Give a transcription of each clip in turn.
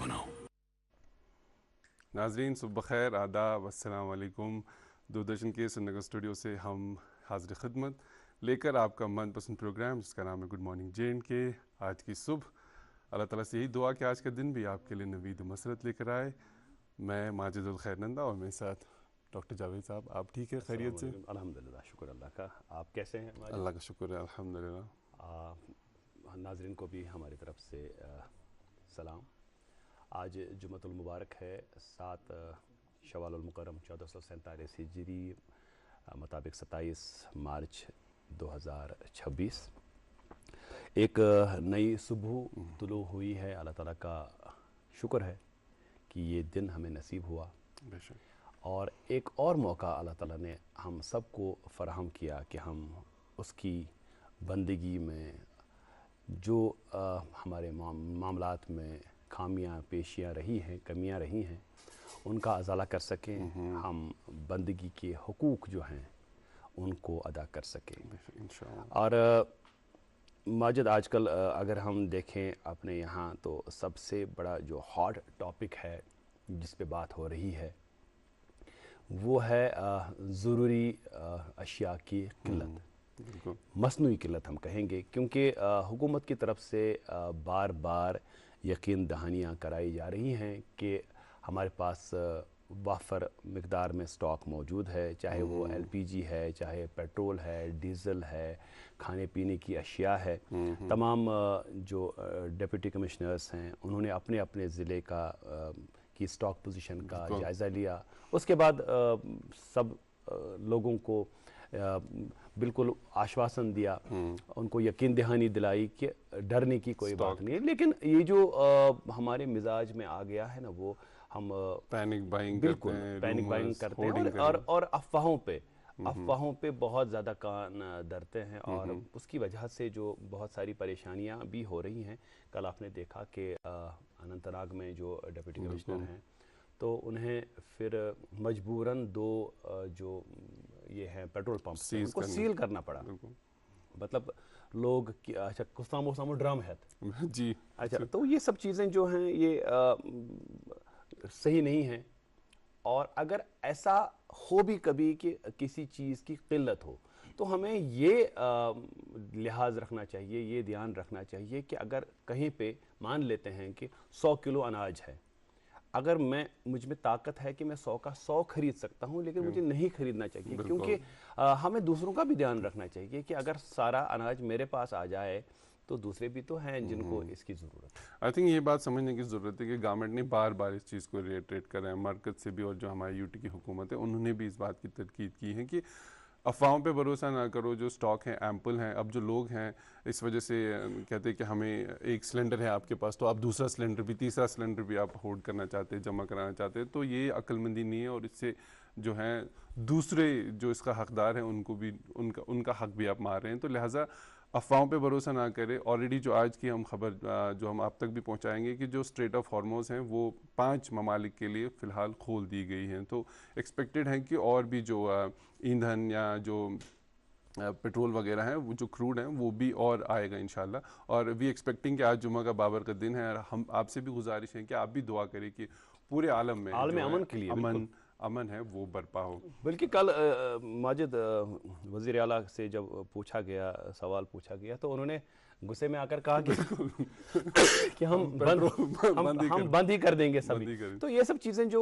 بناؤ. ناظرین صبح بخیر، آداب، السلام علیکم. دوردرشن کے سری نگر اسٹوڈیو سے ہم حاضر خدمت لے کر آپ کا من پسند پروگرام جس کا نام ہے گڈ مارننگ جے اینڈ کے. آج کی صبح اللہ تعالیٰ سے یہی دعا کہ آج کا دن بھی آپ کے لیے نوید و مسرت لے کر آئے. میں ماجد الخیر نندا اور میرے ساتھ ڈاکٹر جاوید صاحب. آپ ٹھیک ہے؟ خیریت سے؟ الحمدللہ، شکر اللہ کا. آپ کیسے ہیں؟ اللہ کا شکر ہے، الحمدللہ. ناظرین کو بھی ہماری طرف سے سلام. آج جمعۃ المبارک ہے، 7 شوال المکرم 1447 ہجری مطابق 27 مارچ 2026. ایک نئی صبح طلوع ہوئی ہے. اللہ تعالیٰ کا شکر ہے کہ یہ دن ہمیں نصیب ہوا، بے شک. اور ایک اور موقع اللہ تعالیٰ نے ہم سب کو فراہم کیا کہ ہم اس کی بندگی میں جو ہمارے معاملات میں خامیاں پیشیاں رہی ہیں، کمیاں رہی ہیں، ان کا ازالہ کر سکیں. ہم بندگی کے حقوق جو ہیں ان کو ادا کر سکیں. انشاءاللہ. اور ماجد، آج کل اگر ہم دیکھیں اپنے یہاں تو سب سے بڑا جو ہاٹ ٹاپک ہے جس پہ بات ہو رہی ہے وہ ہے ضروری اشیاء کی قلت. بالکل مصنوعی قلت ہم کہیں گے، کیونکہ حکومت کی طرف سے بار بار یقین دہانیاں کرائی جا رہی ہیں کہ ہمارے پاس وافر مقدار میں سٹاک موجود ہے، چاہے وہ ایل پی جی ہے، چاہے پیٹرول ہے، ڈیزل ہے، کھانے پینے کی اشیاء ہے. تمام جو ڈپٹی کمشنرز ہیں انہوں نے اپنے اپنے ضلع کی سٹاک پوزیشن کا جائزہ لیا. اس کے بعد سب لوگوں کو بالکل آشواسن دیا، ان کو یقین دہانی دلائی کہ ڈرنے کی کوئی بات نہیں ہے. لیکن یہ جو ہمارے مزاج میں آ گیا ہے نا، وہ ہم پینک بائنگ بالکل پینک بائنگ کرتے ہیں اور افواہوں پہ بہت زیادہ کان دھرتے ہیں، اور اس کی وجہ سے جو بہت ساری پریشانیاں بھی ہو رہی ہیں. کل آپ نے دیکھا کہ اننت ناگ میں جو ڈپٹی کمشنر ہیں تو انہیں پھر مجبوراً 2 جو یہ ہیں پیٹرول پمپس ان کو سیل کرنا پڑا. مطلب لوگ اچھا کسامو سامو ڈرام ہے جی. اچھا، تو یہ سب چیزیں جو ہیں یہ صحیح نہیں ہیں. اور اگر ایسا ہو بھی کبھی کہ کسی چیز کی قلت ہو تو ہمیں یہ لحاظ رکھنا چاہیے، یہ دھیان رکھنا چاہیے کہ اگر کہیں پہ مان لیتے ہیں کہ 100 کلو اناج ہے، اگر مجھ میں طاقت ہے کہ میں 100 کا 100 خرید سکتا ہوں، لیکن مجھے نہیں خریدنا چاہیے. کیونکہ ہمیں دوسروں کا بھی دھیان رکھنا چاہیے کہ اگر سارا اناج میرے پاس آ جائے تو دوسرے بھی تو ہیں جن کو اس کی ضرورت ہے. آئی تھنک یہ بات سمجھنے کی ضرورت ہے کہ گورنمنٹ نے بار بار اس چیز کو ریٹریٹ کر رہے ہیں، مرکز سے بھی، اور جو ہماری یوٹی کی حکومت ہے انہوں نے بھی اس بات کی تاکید کی ہے کہ افواہوں پہ بھروسہ نہ کرو. جو سٹاک ہیں ایمپل ہیں. اب جو لوگ ہیں اس وجہ سے کہتے ہیں کہ ہمیں ایک سلنڈر ہے آپ کے پاس تو آپ دوسرا سلنڈر بھی، تیسرا سلنڈر بھی آپ ہولڈ کرنا چاہتے ہیں، جمع کرانا چاہتے ہیں. تو یہ عقل مندی نہیں ہے، اور اس سے جو ہیں دوسرے جو اس کا حقدار ہیں ان کو بھی ان کا حق بھی آپ مار رہے ہیں. تو لہٰذا افواہوں پہ بھروسہ نہ کرے. آلریڈی جو آج کی ہم خبر جو ہم آپ تک بھی پہنچائیں گے کہ جو اسٹریٹ آف ہارموز ہیں وہ 5 ممالک کے لیے فی الحال کھول دی گئی ہیں. تو ایکسپیکٹڈ ہے کہ اور بھی جو ایندھن یا جو پیٹرول وغیرہ ہیں، وہ جو کروڈ ہیں، وہ بھی اور آئے گا انشاءاللہ. اور وی ایکسپیکٹنگ کہ آج جمعہ کا بابر کا دن ہے، اور ہم آپ سے بھی گزارش ہے کہ آپ بھی دعا کریں کہ پورے عالم میں جو امن کے لیے امن ہے وہ برپا ہو. بلکہ کل ماجد وزیر اعلیٰ سے جب سوال پوچھا گیا تو انہوں نے غصے میں آ کر کہا کہ ہم بند ہی کر دیں گے سبھی. تو یہ سب چیزیں جو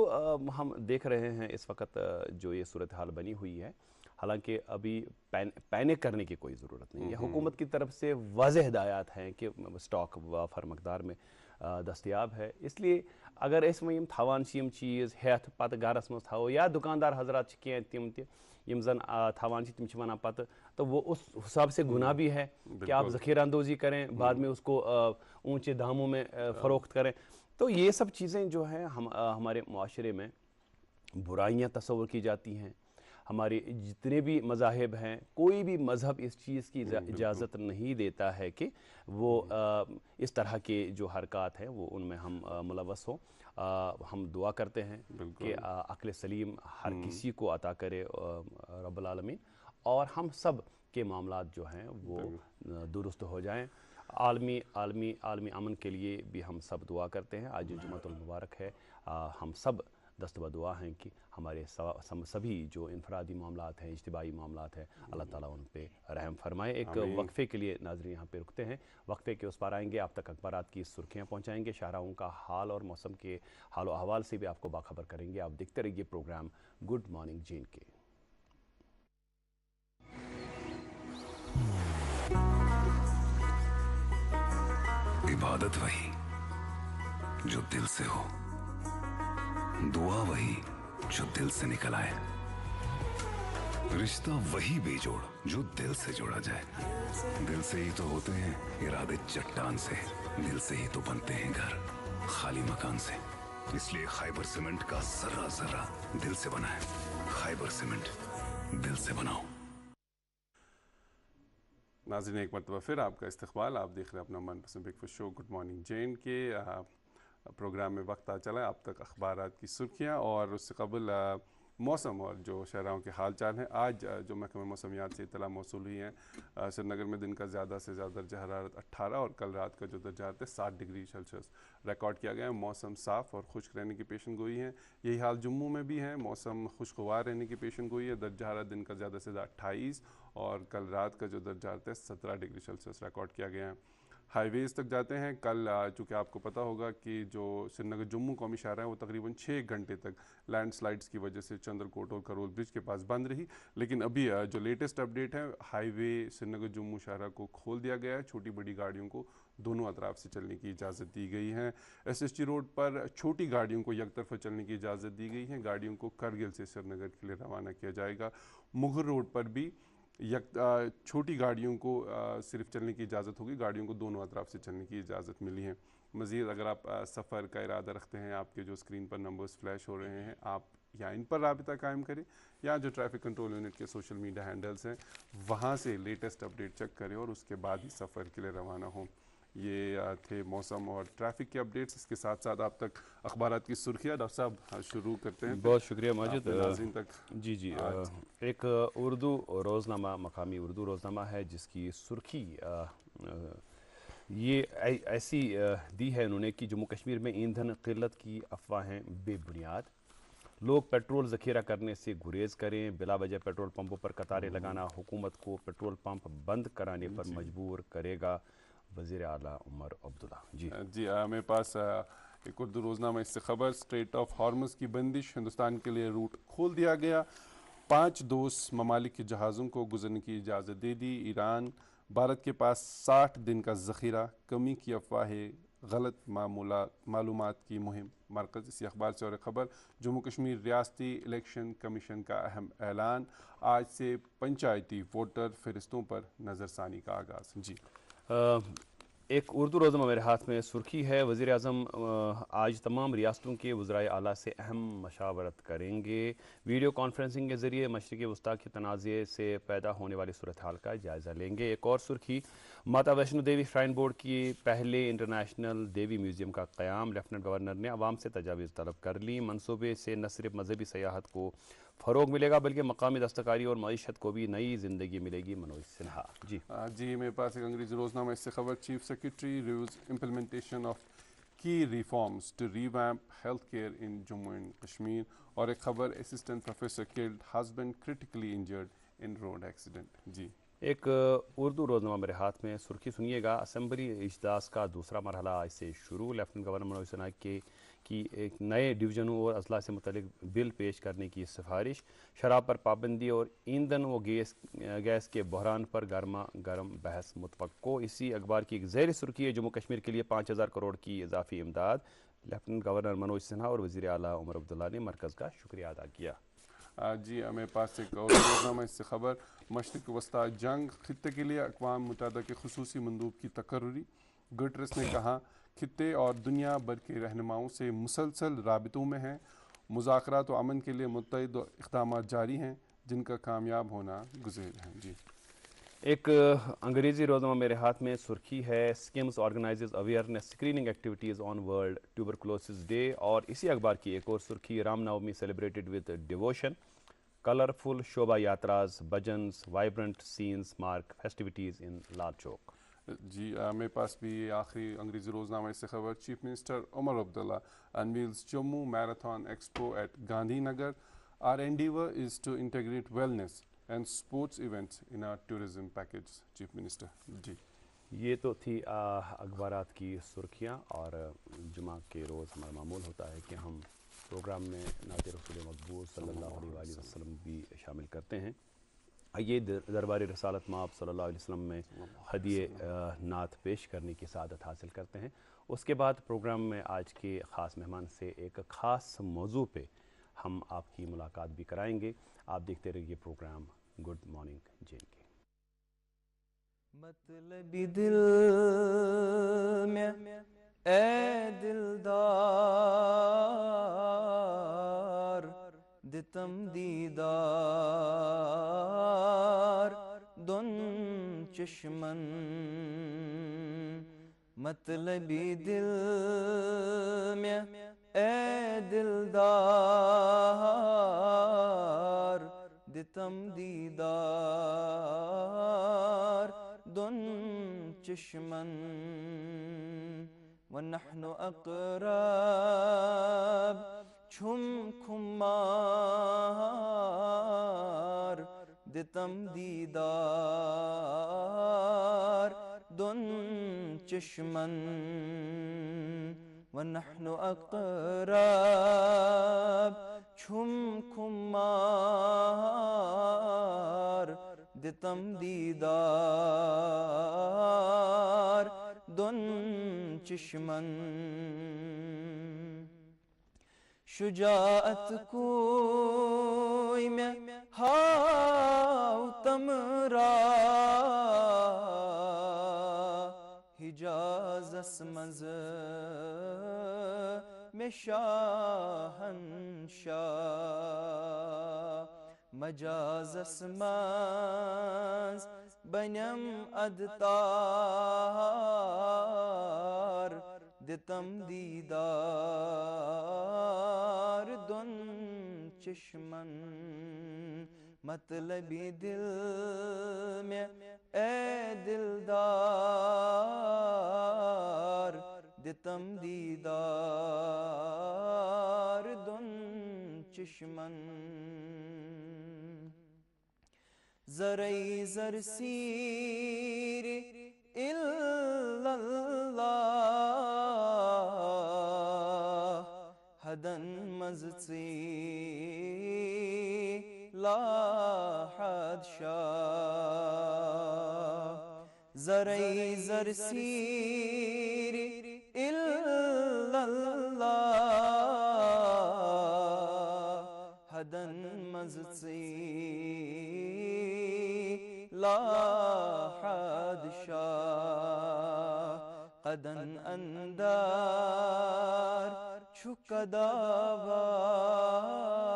ہم دیکھ رہے ہیں اس وقت، جو یہ صورتحال بنی ہوئی ہے، حالانکہ ابھی پینک کرنے کی کوئی ضرورت نہیں ہے. حکومت کی طرف سے واضح ہدایات ہیں کہ سٹاک وافر مقدار میں دستیاب ہے. اس لیے اگر اس میں تھوان چیز ہیتھ پتہ گھرس مز تھو، یا دکاندار حضرات کی تم یم زن تھوان تم ونان پتہ، تو وہ اس حساب سے گناہ بھی ہے کہ آپ ذخیرہ اندوزی کریں، بعد میں اس کو اونچے داموں میں فروخت کریں. تو یہ سب چیزیں جو ہیں ہمارے معاشرے میں برائیاں تصور کی جاتی ہیں. ہمارے جتنے بھی مذاہب ہیں، کوئی بھی مذہب اس چیز کی اجازت نہیں دیتا ہے کہ وہ اس طرح کے جو حرکات ہیں وہ ان میں ہم ملوث ہوں. ہم دعا کرتے ہیں کہ عقل سلیم ہر کسی کو عطا کرے رب العالمین، اور ہم سب کے معاملات جو ہیں وہ درست ہو جائیں. عالمی امن کے لیے بھی ہم سب دعا کرتے ہیں. آج جمعۃ المبارک ہے, ہم سب دست بدعا ہیں کہ ہمارے سبھی جو انفرادی معاملات ہیں, اجتماعی معاملات ہیں, اللہ تعالیٰ ان پہ رحم فرمائے. ایک وقفے کے لیے ناظرین یہاں پہ رکتے ہیں, وقفے کے اس پار آئیں گے, آپ تک اخبارات کی سرخیاں پہنچائیں گے, شاہراہوں کا حال اور موسم کے حال و احوال سے بھی آپ کو باخبر کریں گے. آپ دیکھتے رہیے پروگرام گڈ مارننگ جین کے. عبادت وہی جو دل سے ہو, دعا وہی جو دل سے نکل آئے, رشتہ وہی بے جوڑ جو دل سے جوڑا جائے. دل سے ہی تو ہوتے ہیں ارادے چٹان سے, دل سے ہی تو بنتے ہیں گھر خالی مکان سے. اس لیے خیبر سیمنٹ کا ذرہ ذرہ دل سے بنا ہے. خیبر سیمنٹ, دل سے بناؤ. ناظرین ایک مرتبہ پھر آپ کا استقبال. آپ دیکھ رہے ہیں اپنا من پسند بریک فاسٹ شو گڈ مارننگ جین کے. پروگرام میں وقت آ چلا ہے اب تک اخبارات کی سرخیاں, اور اس سے قبل موسم اور جو شہراؤں کے حال چال ہیں. آج جو محکمہ موسمیات سے اطلاع موصول ہوئی ہیں, سری نگر میں دن کا زیادہ سے زیادہ درجہ حرارت 18 اور کل رات کا جو درجہ حرارت ہے 7 ڈگری سیلسیس ریکارڈ کیا گیا ہے. موسم صاف اور خشک رہنے کی پیشن گوئی ہے. یہی حال جموں میں بھی ہے, موسم خوشگوار رہنے کی پیشن گوئی ہے. درجہ حرارت دن کا زیادہ سے زیادہ 28 اور کل رات کا جو درجہ حرارت ہے 17 ڈگری سیلسیس ریکارڈ کیا گیا ہے. ہائی ویز تک جاتے ہیں. کل چونکہ آپ کو پتہ ہوگا کہ جو سری نگر جموں قومی شاہراہ ہے وہ تقریباً 6 گھنٹے تک لینڈ سلائڈز کی وجہ سے چندر کوٹ اور کرول برج کے پاس بند رہی, لیکن ابھی جو لیٹسٹ اپڈیٹ ہے, ہائی وے سری نگر جموں شاہراہ کو کھول دیا گیا ہے. چھوٹی بڑی گاڑیوں کو دونوں اطراف سے چلنے کی اجازت دی گئی ہے. ایس ایس ٹی روڈ پر چھوٹی گاڑیوں کو یک طرفہ چلنے کی اجازت دی گئی ہے. گاڑیوں کو کرگل سے سری نگر کے لیے روانہ کیا جائے گا. مغر روڈ پر بھی چھوٹی گاڑیوں کو صرف چلنے کی اجازت ہوگی. گاڑیوں کو دونوں اطراف سے چلنے کی اجازت ملی ہے. مزید اگر آپ سفر کا ارادہ رکھتے ہیں, آپ کے جو اسکرین پر نمبرز فلیش ہو رہے ہیں, آپ یا ان پر رابطہ قائم کریں یا جو ٹریفک کنٹرول یونٹ کے سوشل میڈیا ہینڈلز ہیں وہاں سے لیٹسٹ اپڈیٹ چیک کریں اور اس کے بعد ہی سفر کے لیے روانہ ہوں. یہ تھے موسم اور ٹریفک کے اپڈیٹس. اس کے ساتھ ساتھ آپ تک اخبارات کی سرخیاں. ڈاکٹر صاحب شروع کرتے ہیں. بہت شکریہ ماجد. ناظرین تک جی ایک اردو روزنامہ, مقامی اردو روزنامہ ہے جس کی سرخی یہ ایسی دی ہے انہوں نے کہ جموں کشمیر میں ایندھن قلت کی افواہیں بے بنیاد, لوگ پیٹرول ذخیرہ کرنے سے گریز کریں, بلا وجہ پیٹرول پمپوں پر قطاریں لگانا حکومت کو پیٹرول پمپ بند کرانے پر مجبور کرے گا, وزیر اعلیٰ عمر عبداللہ. جی میرے پاس ایک اردو روزنامہ اس سے خبر. اسٹریٹ آف ہارمز کی بندش, ہندوستان کے لیے روٹ کھول دیا گیا. 5 دوست ممالک کے جہازوں کو گزرنے کی اجازت دے دی. ایران, بھارت کے پاس 60 دن کا ذخیرہ, کمی کی افواہیں, غلط معلومات کی مہم مرکز. اسی اخبار سے اور ایک خبر, جموں کشمیر ریاستی الیکشن کمیشن کا اہم اعلان, آج سے پنچایتی ووٹر فہرستوں پر نظر ثانی کا آغاز. جی ایک اردو روزنامہ میرے ہاتھ میں سرخی ہے, وزیر اعظم آج تمام ریاستوں کے وزرائے اعلیٰ سے اہم مشاورت کریں گے. ویڈیو کانفرنسنگ کے ذریعے مشرقی وسطیٰ کے تنازع سے پیدا ہونے والی صورتحال کا جائزہ لیں گے. ایک اور سرخی, ماتا ویشنو دیوی شرائن بورڈ کی پہلے انٹرنیشنل دیوی میوزیم کا قیام, لیفٹننٹ گورنر نے عوام سے تجاویز طلب کر لی. منصوبے سے نہ صرف مذہبی سیاحت کو فروغ ملے گا بلکہ مقامی دستکاری اور معیشت کو بھی نئی زندگی ملے گی. منوج سنہا. جی میرے پاس ایک انگریزی روزنامہ اس سے خبر, chief secretary reviews implementation of key reforms to revamp health care in Jammu and Kashmir, اور ایک خبر, assistant professor killed, husband critically injured in road accident. جی ایک اردو روزنامہ میرے ہاتھ میں سرخی سنیے گا, اسمبلی اجلاس کا دوسرا مرحلہ آج سے شروع, لیفٹننٹ گورنر منوج سنہا کی ایک نئے ڈویژنوں اور اضلاع سے متعلق بل پیش کرنے کی سفارش, شراب پر پابندی اور ایندھن و گیس کے بحران پر گرما گرم بحث متوقع. اسی اخبار کی ایک زیر سرخی ہے, جموں کشمیر کے لیے 5000 کروڑ کی اضافی امداد, لیفٹننٹ گورنر منوج سنہا اور وزیر اعلیٰ عمر عبداللہ نے مرکز کا شکریہ ادا کیا. جی میرے پاس ایک اور روزنامہ اس سے خبر, مشرق وسطیٰ جنگ, خطے کے لیے اقوام متحدہ کے خصوصی مندوب کی تقرری. گٹرس نے کہا خطے اور دنیا بھر کے رہنماؤں سے مسلسل رابطوں میں ہیں, مذاکرات و امن کے لیے متعدد اقدامات جاری ہیں جن کا کامیاب ہونا گزیر ہے. جی ایک انگریزی روزنامہ میرے ہاتھ میں سرخی ہے, SKIMS organises awareness screening activities on world tuberculosis day, اور اسی اخبار کی ایک اور سرخی, Ram Navami celebrated with devotion, colourful Shobha yatras, bhajans, vibrant scenes mark festivities in Lal Chowk. جی میرے پاس بھی آخری انگریزی روزنامہ سے خبر. Chief minister Omar Abdullah unveils Jammu Marathon Expo at Gandhi Nagar. Our endeavor is to integrate wellness and sports events in our tourism package. Chief minister ji یہ تو تھی اخبارات کی سرخیاں. اور جمعہ کے روز ہمارا معمول ہوتا ہے کہ ہم پروگرام میں نعت رسول مقبول صلی اللہ علیہ وآلہ وسلم بھی شامل کرتے ہیں. آئیے دربار رسالت مآب صلی اللہ علیہ وسلم میں ہدیے نعت پیش کرنے کی سعادت حاصل کرتے ہیں. اس کے بعد پروگرام میں آج کے خاص مہمان سے ایک خاص موضوع پہ ہم آپ کی ملاقات بھی کرائیں گے. آپ دیکھتے رہیے پروگرام گڈ مارننگ JNK. مطلبی دل میں اے دلدار دتم دیدار دون چشمن مطلبی دل میں اے دلدار دتم دیدار دون چشمن ونحن اقرب چھم کھمار دتم دیدار دون چشمن ونحن اقرب چھم کھمار دتم دیدار دون چشمن شجاعت کوئی میں ہاؤ تمرا حجاز اسمز میں شاہنشاہ مجاز اسمز بنم ادتار دتم دیدار دون چشمن مطلبی دل میں اے دلدار دتم دیدار دون چشمن زرعی زر سیر الا اللہ حدن مزڅی لا حد شاہ زرعی زر سیر الا اللہ حدن مزڅی لا حد شاہ قدن اندار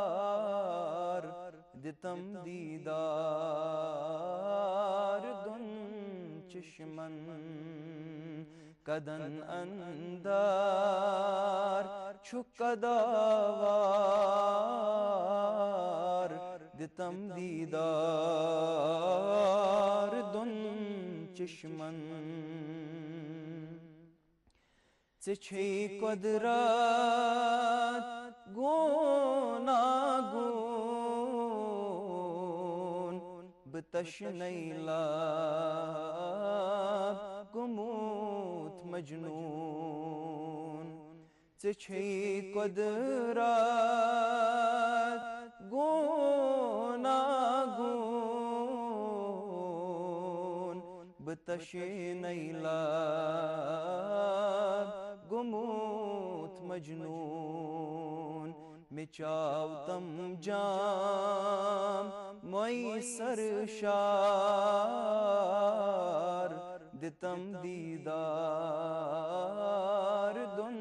چھکداوار دتم دیدار دون چشمن قدن اندار چھکداوار دتم دیدار دون چشمن ژےچھے قدرت گوناگون بہٕ تشنَے لب گوٚمُت مجنون ژےچھے قدرت گوناگون بہٕ تشنَے لب گوٚمُت مجنون مےٚ چاو تم جام میسر شار دتم دیدار دون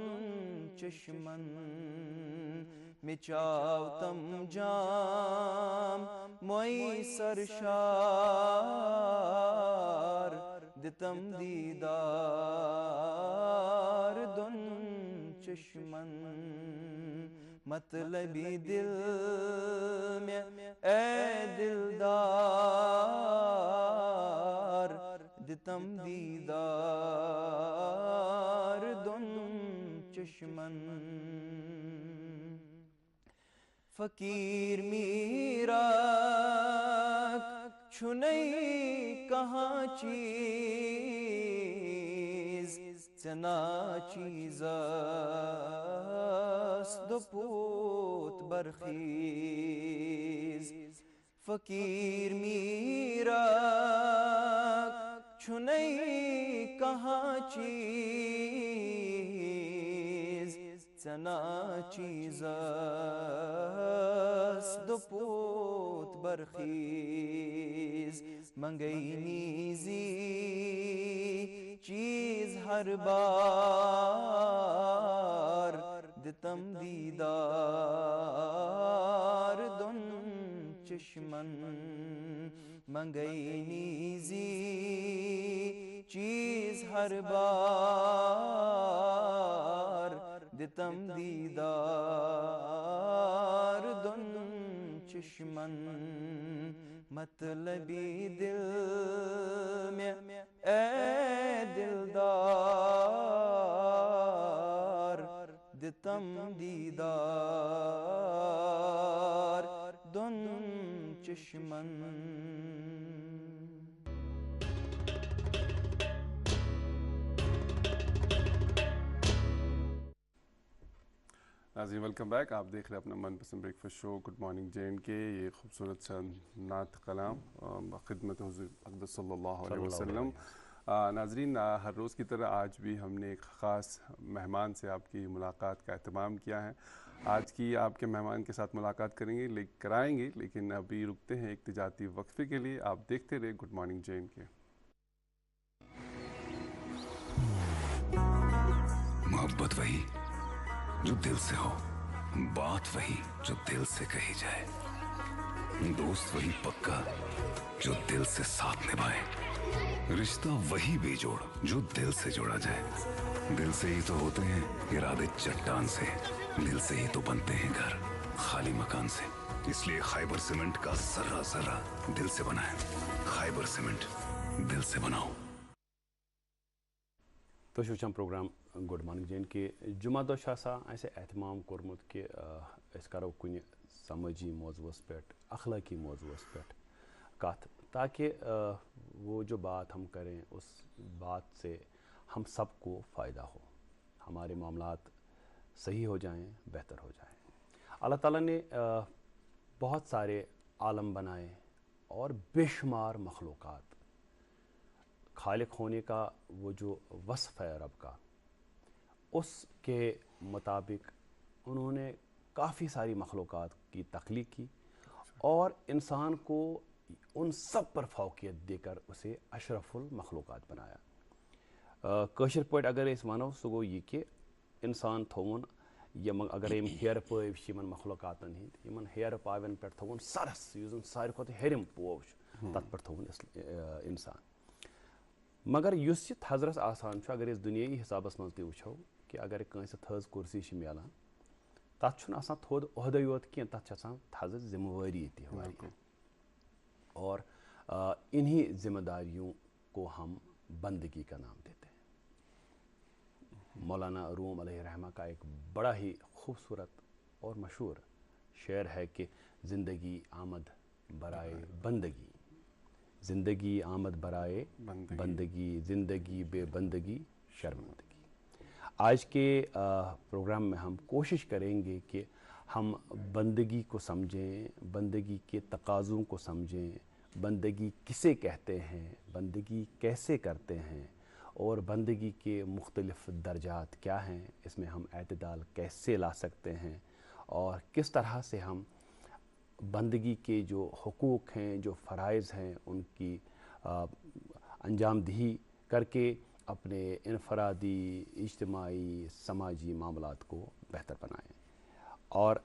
چشمن مےٚ چاو تم جام میسر شار دتم دیدار دون چشمن مطلبی دل میں اے دلدار دتم دیدار دن چشمن فقیر میرا چھنئی کہاں چیز چنا چیز دو پوت برخیز فقیر میرا چھنئی کہاں چیز چنا چیز دو پوت برخیز منگئی نیزی چیز ہر بار دتم دیدار دن چشمن منگئی نیزی چیز ہر بار دتم دیدار دن چشمن مطلبی دل میں اے دلدار دتم دیدار دن چشمن ناظرین ویلکم بیک. آپ دیکھ رہے ہیں اپنا من پسند break fast show good morning J and کے. یہ خوبصورت سا نعت کلام خدمت حضور اقدس صلی اللہ علیہ وسلم. ناظرین ہر روز کی طرح آج بھی ہم نے ایک خاص مہمان سے آپ کی ملاقات کا اہتمام کیا ہے. آج کی آپ کے مہمان کے ساتھ ملاقات کرائیں گے لیکن ابھی رکتے ہیں ایک تجارتی وقفے کے لیے. آپ دیکھتے رہے گڈ مارننگ جے اینڈ کے. محبت وہی جو دل سے ہو, بات وہی جو دل سے کہی جائے, دوست وہی پکا جو دل سے ساتھ نبھائے, رشتہ وہی بے جوڑ جو دل سے جوڑا جائے. دل سے ہی تو ہوتے ہیں ارادے چٹان سے, دل سے ہی تو بنتے ہیں گھر خالی مکان سے. اس لیے خیبر سیمنٹ کا ذرہ ذرہ دل سے بنا ہے. خیبر سیمنٹ دل سے بناؤ. تو وچھان program good morning J and K. جمعہ دہ اسے اہتمام کورمت کہ اس کرو کن سماجی موضوعس پہ, اخلاقی موضوعس پہ کت, تاکہ وہ جو بات ہم کریں اس بات سے ہم سب کو فائدہ ہو, ہمارے معاملات صحیح ہو جائیں, بہتر ہو جائیں. اللہ تعالیٰ نے بہت سارے عالم بنائے اور بے شمار مخلوقات. خالق ہونے کا وہ جو وصف ہے رب کا, اس کے مطابق انہوں نے کافی ساری مخلوقات کی تخلیق کی اور انسان کو ان سب پر فوقیت دے کر اسے اشرف المخلوقات بنایا. کاشر پٲٹھۍ اگر أسۍ وَنو سُہ گوٚو یہِ کہِ اِنسان تھوٚوُن یِمن اگر یِم ہیرٕ پٲوۍ چھِ یِمن مخلوقاتن ہٕنٛدۍ, یِمن ہیرٕ پاوٮ۪ن پٮ۪ٹھ تھوٚوُن سرس, یُس زن ساروی کھۄتہٕ ہیٚرِم پوو چھُ تتھ پٮ۪ٹھ تھوٚوُن اِنسان. مگر یُس یہِ تھزرس آسان چھُ, اگر أسۍ دُنیٲیی حسابس منٛز تہِ وٕچھو کہِ اگر کٲنٛسہِ تھٔز کُرسی چھِ میلان, تتھ چھُنہٕ آسان تھوٚد عہدے یوت کینٛہہ, تتھ چھِ آسان تھزٕ ذمہٕ وٲری تہِ واریاہ. اور انہی ذمہ داریوں کو ہم بندگی کا نام دیتے ہیں. مولانا روم علیہ رحمہ کا ایک بڑا ہی خوبصورت اور مشہور شعر ہے کہ زندگی آمد برائے بندگی, زندگی آمد برائے بندگی, زندگی بے بندگی شرمندگی. آج کے پروگرام میں ہم کوشش کریں گے کہ ہم بندگی کو سمجھیں, بندگی کے تقاضوں کو سمجھیں, بندگی کسے کہتے ہیں, بندگی کیسے کرتے ہیں, اور بندگی کے مختلف درجات کیا ہیں, اس میں ہم اعتدال کیسے لا سکتے ہیں, اور کس طرح سے ہم بندگی کے جو حقوق ہیں, جو فرائض ہیں, ان کی انجام دہی کر کے اپنے انفرادی, اجتماعی, سماجی معاملات کو بہتر بنائیں. اور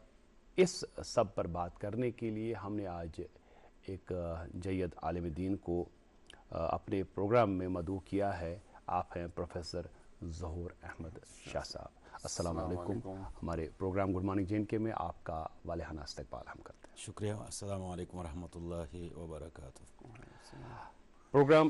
اس سب پر بات کرنے کے لیے ہم نے آج ایک جید عالم دین کو اپنے پروگرام میں مدعو کیا ہے. آپ ہیں پروفیسر ظہور احمد شاہ صاحب. السلام علیکم. ہمارے program good morning J and K میں آپ کا والہانہ استقبال ہم کرتے ہیں. شکریہ. السلام علیکم ورحمۃ اللہ وبرکاتہ. پروگرام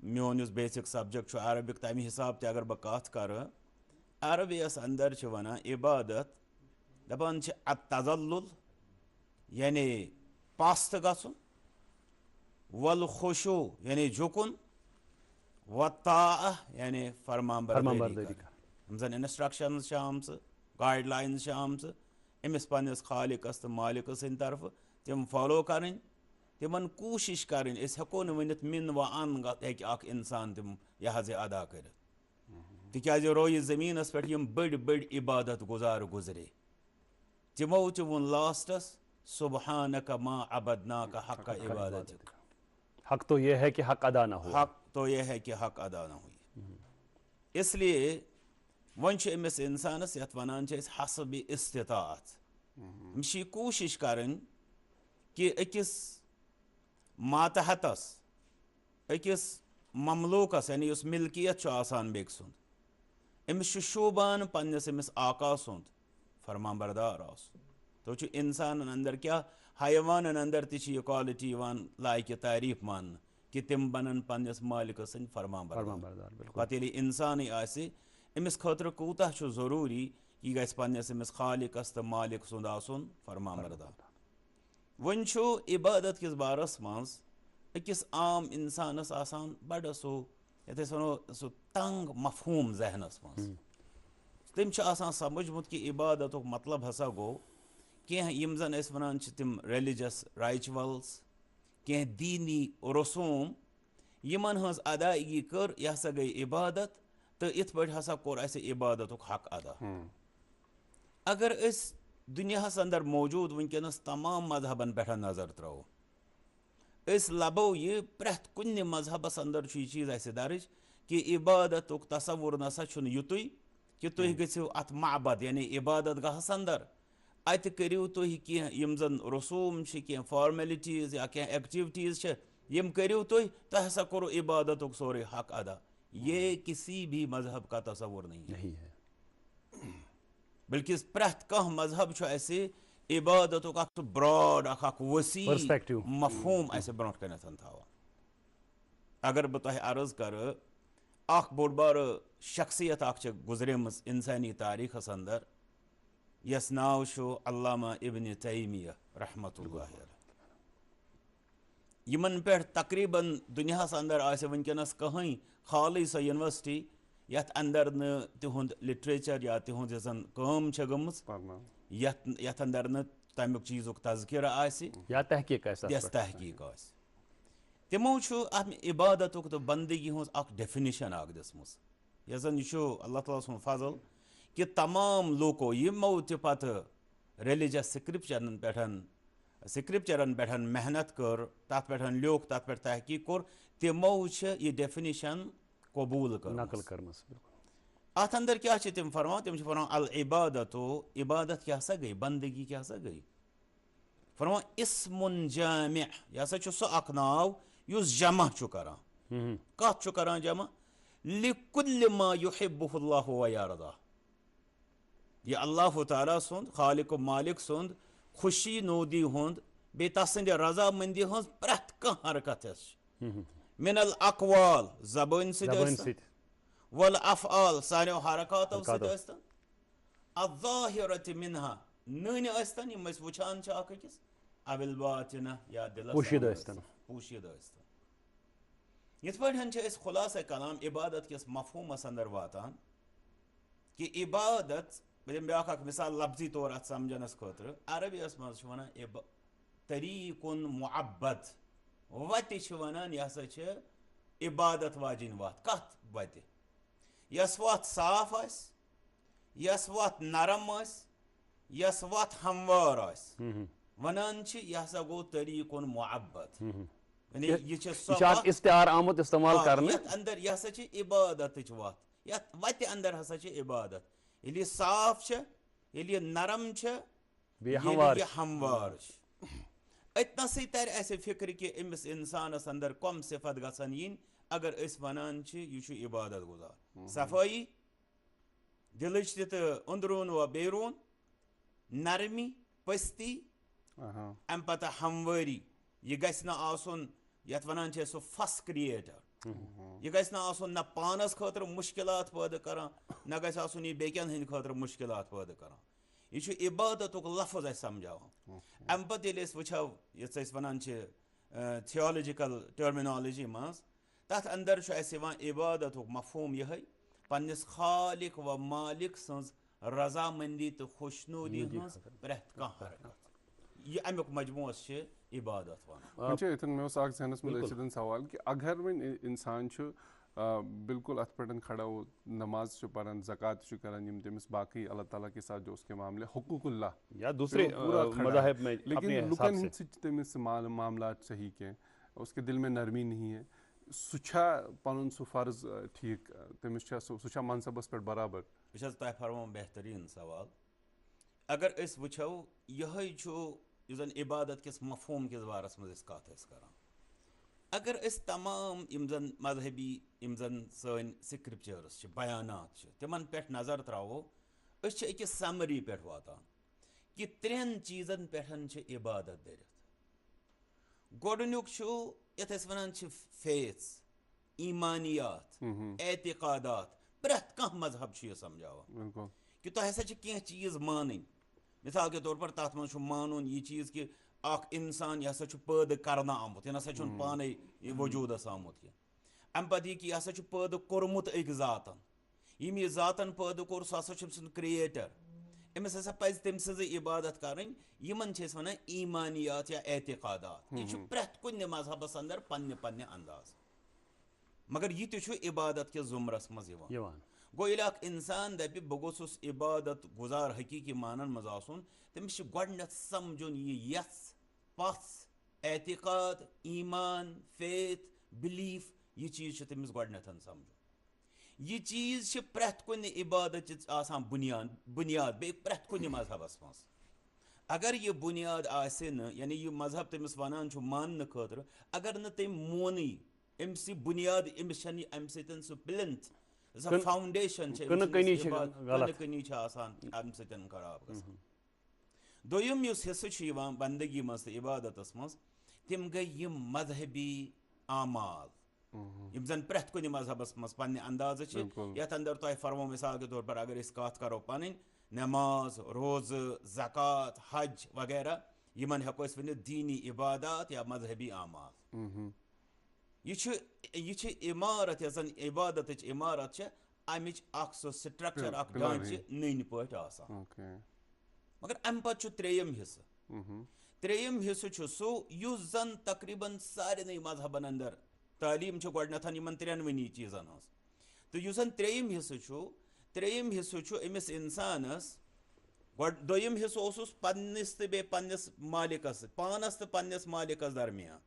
میون یُس بیسک سبجیکٹ چھُ عربک تمہِ حساب تہِ اگر بہٕ کتھ کرٕ عربیَس اندر چھِ ونان عبادت دپان چھِ التذلل یعنی پست گژھُن والخشوع یعنی جھُکُن والطاعہ یعنی فرمان بردٲری کرٕنۍ یِم زن انسٹرکشنز چھِ آمژٕ گایڈ لاینز چھِ آمژٕ أمِس پننِس خالقس تہٕ مالکس سٕنٛدِ طرفہٕ تِم فالو کرٕنۍ تِمن کوٗشش کرٕنۍ أسۍ ہٮ۪کو نہٕ ؤنِتھ مِن و ان ہٮ۪کہِ اکھ انسان تِم یہِ حظ یہِ ادا کٔرِتھ تِکیازِ رویہِ زٔمیٖنس پٮ۪ٹھ یِم بٔڑۍ بٔڑۍ عبادت گُزار گُزرے تِمو تہِ ووٚن لاسٹس سبحانک ما عبدناک حق عبادتک حق تو یہ ہے کہ حق ادا نہ ہو حق تو یہ ہے کہ حق ادا نہ ہوئی اس لیے وۄنۍ چھُ أمِس اِنسانس یتھ ونان چھِ أسۍ حسب استطاعت أمِس چھِ یہِ کوٗشش کرٕنۍ کہِ أکِس ماتحتس أکِس مملوٗکس یعنی یُس ملکیت چھُ آسان بیٚکہِ سُنٛد أمِس چھُ شوٗبان پننِس أمِس آقا سُنٛد فرمان بردار آسُن تو چھُ انسانن اندر کیٛاہ حیوانن اندر تہِ چھِ یہِ کالٹی یِوان لایقہِ تعریٖف ماننہٕ کہِ تِم بنن پننِس مٲلکس سٕنٛدۍ فرمان بردار پتہٕ ییٚلہِ انسانٕے آسہِ أمِس خٲطرٕ کوٗتاہ چھُ ضروٗری یہِ گژھِ پننِس أمِس خالقس تہٕ مالک سُنٛد آسُن فرمان بردار وۄنۍ چھُ عبادت کِس بارس منٛز أکِس عام انسانس آسان بڑٕ سُہ یتھ أسۍ ونو سُہ تنگ مفہوٗم ذہنس منٛز تٔمۍ چھُ آسان سمجھمُت کہِ عبادتُک مطلب ہسا گوٚو کینٛہہ یِم زن أسۍ ونان چھِ تِم ریلِجس رایچولٕز کینٛہہ دیٖنی رسوٗم یِمن ہٕنٛز ادایگی کٔر یہِ ہسا گٔے عبادت تہٕ یِتھ پٲٹھۍ ہسا کوٚر اسہِ عبادتُک حق ادا اگر أسۍ دُنیاہس اندر موجوٗد وٕنکیٚنس تمام مذہبن پٮ۪ٹھ نظر ترٛاوو أسۍ لبو یہِ پرٛٮ۪تھ کُنہِ مذہبس اندر چھُ یہِ چیٖز اسہِ درٕج کہِ عبادتُک تصور نسا چھُنہٕ یُتُے کہِ تُہۍ گٔژھِو اتھ معبد یعنی عبادت گاہس اندر اتہِ کٔرِو تُہۍ کینٛہہ یِم زن رسوٗم چھِ کینٛہہ فارمیلٹیٖز یا کینٛہہ ایکٹیوٹیٖز چھِ یِم کٔرِو تُہۍ تۄہہِ ہسا کوٚرُو عبادتُک سورُے حق ادا یہ کسی بھی مذہب کا تصور نہیں ہے بلکہ پرٛٮ۪تھ کانٛہہ مذہب چھُ اسہِ عبادتُک اکھ براڈ اکھ وسیع مفہوٗم اسہِ برونٛٹھ کَنٮ۪تھ تھاوان اگر بہٕ تۄہہِ عرض کرٕ اکھ بوٚڑ بارٕ شخصیت اکھ چھِ گُزریمٕژ انسٲنی تٲریٖخس اندر یس ناو چھُ علامہ ابن تیمیہ رحمتہ اللہ علیہ یِمن پٮ۪ٹھ تقریٖباً دُنیاہس اندر آسہِ وٕنکیٚنس کٕہٕنۍ خالٕے سۄ یونیورسٹی یتھ اندر نہٕ تِہُنٛد لٹریچر یا تِہُنٛد یۄس زن کٲم چھےٚ گٔمٕژ یتھ اندر نہٕ تمیُک چیٖزُک تذکرٕ آسہِ یا تحقیٖق یۄس تحقیٖق آسہِ تِمو چھُ اتھ عبادتُک تہٕ بندگی ہٕنٛز اکھ ڈیفِنِشن اکھ دِژمٕژ یۄس زن یہِ چھُ اللہ تعالیٰ سُنٛد فضل کہِ تمام لوٗکو یِمو تہِ پتہٕ ریلِجس سکرپچرن پٮ۪ٹھ محنت کٔر تتھ پٮ۪ٹھ لیوٚکھ تتھ پٮ۪ٹھ تحقیٖق کوٚر تِمو چھِ یہِ ڈیفِنِشن قبوٗل کٔرمٕژ اتھ اندر کیٛاہ چھِ تِم فرماوان تِم چھِ فرماوان العبادتُ عبادت کیٛاہ سا گٔے بندگی کیٛاہ سا گٔے فرماوان اسمُن جامع یہِ ہسا چھُ سُہ اکھ ناو یُس جمع چھُ کران کتھ چھُ کران جمع لِکُلہِ ما یُحِبُّہُ اللہُ و یرضٰ یہِ اللہ تعالیٰ سُنٛد خالق و مالک سُنٛد خوشی نودی ہُنٛد بیٚیہِ تسٕنٛدِ رضامندی ہٕنٛز پرٛٮ۪تھ کانٛہہ حرکت یۄس چھِ من الاقوال زبٲنۍ سۭتۍ ٲسۍتن والافعال سانیو حرکاتو سۭتۍ ٲسۍتن الظاہرة منہا نٔنۍ ٲسۍتن یِم أسۍ وٕچھان چھِ اکھ أکِس او الباطنہ یا دِلس پوٗشیٖدٕ ٲسۍتن یِتھ پٲٹھۍ چھِ أسۍ خُلاصے کلام عبادت کِس مفہوٗمس اندر واتان کہِ عبادت بہٕ دِمہٕ بیٛاکھ اکھ مثال لفظی طور اتھ سمجھنس خٲطرٕ عربیس منٛز چھِ ونان طریٖقُن معبد وتہِ چھِ ونان یہِ ہسا چھِ عبادت واجیٚنۍ وتھ کتھ وتہِ یۄس وتھ صاف آسہِ یۄس وتھ نرم آسہِ یۄس وتھ ہموار آسہِ ونان چھِ یہِ ہسا گوٚو طریٖقُن معبد یہِ چھِ یتھ اندر یہِ ہسا چھِ عبادتٕچ وتھ یتھ وتہِ اندر ہسا چھِ عبادت ییٚلہِ یہِ صاف چھِ ییٚلہِ یہِ نرم چھِ ییٚلہِ یہِ ہموار چھِ أتنسٕے ترِ اسہِ فکرِ کہِ أمِس انسانس اندر کۄم صفت گژھن یِنۍ اگر أسۍ ونان چھِ یہِ چھُ عبادت گُزار صفٲیی دلٕچ تہِ تہٕ أنٛدروٗن و بیروٗن نرمی پٔستی امہِ پتہٕ ہموٲری یہِ گژھِ نہٕ آسُن یتھ ونان چھِ أسۍ سُہ فس کریٹر یہ گژھِ نہٕ آسُن نہ پانس خٲطرٕ مُشکِلات پٲدٕ کران نہ گژھِ آسُن یہِ بیٚکٮ۪ن ہٕنٛدِ خٲطرٕ مُشکِلات پٲدٕ کران. یہ چھُ عبادتُک لفظ اَسہِ سمجھاوان. اَمہِ پتہٕ ییٚلہِ أسۍ وٕچھو یَتھ أسۍ وَنان چھِ تھیولجِکل ٹٔرمِنالجی منٛز تَتھ اندر چھُ اَسہِ یِوان عبادتُک مفہوٗم یِہوٚے پنٛنِس خالق و مالک سٕنٛز رضامندی تہٕ خوشنوٗدی ہٕنٛز پرٛٮ۪تھ کانٛہہ حرکت یہِ امیُک مجموعس چھِ عبادت وَنان. مےٚ اوس اکھ ذہنس منٛز أتھۍ سۭتۍ سوال کہِ اگر وۄنۍ اِنسان چھُ بالکل اتھ پٮ۪ٹھ کھڑا ہو نماز چھُ پران زکات چھُ کران یِم تٔمِس باقٕے اللہ تعالیٰ کے ساتھ جو اس کے معاملے حقوق اللہ یا دوسرے مذاہب میں لیکن لُکن ہٕنٛدۍ سۭتۍ چھِ تٔمِس معاملات صحیح کینٛہہ اس کے دل میں نرمی نہیں ہے سُہ چھا پنُن سُہ فرض ٹھیٖک تٔمِس چھا سُہ چھا منصبس پٮ۪ٹھ برابر. بہٕ چھَس تۄہہِ فرماوان بہتریٖن سوال. اگر أسۍ وٕچھو یِہوٚے چھُ یُس زن عبادت کِس مفہوٗم کِس بارس منٛز أسۍ کتھ ٲسۍ کران. اگر أسۍ تمام یِم زن مذہبی یِم زن سٲنۍ سکرپچٲرٕس چھِ بیانات چھِ تِمن پٮ۪ٹھ نظر تراوو أسۍ چھِ أکِس سمری پٮ۪ٹھ واتان کہِ 3 چیٖزن پٮ۪ٹھ چھِ عبادت دٔرِتھ. گۄڈٕنیُک چھُ یتھ أسۍ وَنان چھِ فیتھس ایٖمانیات اعتقادات پرٛٮ۪تھ کانٛہہ مذہب چھُ یہِ سمجھاوان کہِ تۄہہِ ہسا چھِ کینٛہہ چیٖز مانٕنۍ. مثال کے طور پر تتھ منٛز چھُ مانُن یہِ چیٖز کہِ اکھ انسان یہِ ہسا چھُ پٲدٕ کرنہٕ آمُت یہِ نسا چھُنہٕ پانے وجوٗدس آمُت کینٛہہ. امہِ پتہٕ یہِ کہِ یہِ ہسا چھُ پٲدٕ کوٚرمُت أکۍ ذاتن ییٚمۍ یہِ ذاتن پٲدٕ کوٚر سُہ ہسا چھُ أمۍ سُنٛد کریٹر أمِس ہسا پزِ تٔمۍ سٕنٛزٕے عبادت کرٕنۍ. یِمن چھِ أسۍ وَنان ایٖمانیات یا اعتقادات. یہِ چھُ پرٛٮ۪تھ کُنہِ مذہبس انٛدر پننہِ پننہِ انداز مگر یہِ تہِ چھُ عبادت کِس ضُمرس منٛز یِوان. گوٚو ییٚلہِ اکھ انسان دپہِ بہٕ گوٚژھُس عبادت گُزار حقیٖقی مانن منٛز آسُن تٔمِس چھُ گۄڈٕنٮ۪تھ سمجُن یہِ یژھ پژھ اعتقاد ایٖمان فیتھ بِلیٖف یہِ چیٖز چھُ تٔمِس گۄڈٕنٮ۪تھ سمجُن. یہِ چیٖز چھِ پرٛٮ۪تھ کُنہِ عبادتٕچ آسان بُنیاد بیٚیہِ پرٛٮ۪تھ کُنہِ مذہبس منٛز. اگر یہِ بُنیاد آسہِ نہٕ یعنی یہِ مذہب تٔمِس وَنان چھُ ماننہٕ خٲطرٕ اگر نہٕ تٔمۍ مونٕے أمِس یہِ بُنیاد أمِس چھنہٕ امہِ سۭتۍ سُہ پِلنتھ سۄ فاوُنڈیشن چھِ کٕنۍ چھِ آسان امہِ سۭتۍ خراب گژھان. دوٚیِم یُس حِصہٕ چھُ یِوان بندگی منٛز تہٕ عبادتس منٛز تِم گٔے یِم مذہبی اعمال یِم زن پرٛٮ۪تھ کُنہِ مذہبس منٛز پننہِ اندازٕ چھِ. یتھ اندر تۄہہِ فرمو مثال کے طور پر اگر أسۍ کتھ کرو پنٕنۍ نٮ۪ماز روزٕ زکات حج وغیرہ یِمن ہٮ۪کو أسۍ ؤنِتھ دیٖنی عبادات یا مذہبی اعمال. یہِ چھِ عمارت یۄس زن عبادتٕچ عمارت چھِ امِچ اکھ سُہ سٹرکچر اکھ ڈانچہِ نٔنۍ پٲٹھۍ آسان. مگر امہِ پتہٕ چھُ 3یِم حِصہٕ. 3یِم حِصہٕ چھُ سُہ یُس زن تقریٖبن سارنٕے مذہبن اندر تعلیٖم چھِ گۄڈٕنٮ۪تھ یِمن 3ؤنی چیٖزن ہٕنٛز تہٕ یُس زن 3یِم حِصہٕ چھُ 3یِم حِصہٕ چھُ أمِس انسانس دوٚیِم حِصہٕ اوسُس پننِس تہٕ بیٚیہِ پننِس مالکس پانس تہٕ پننِس مالکس درمیان.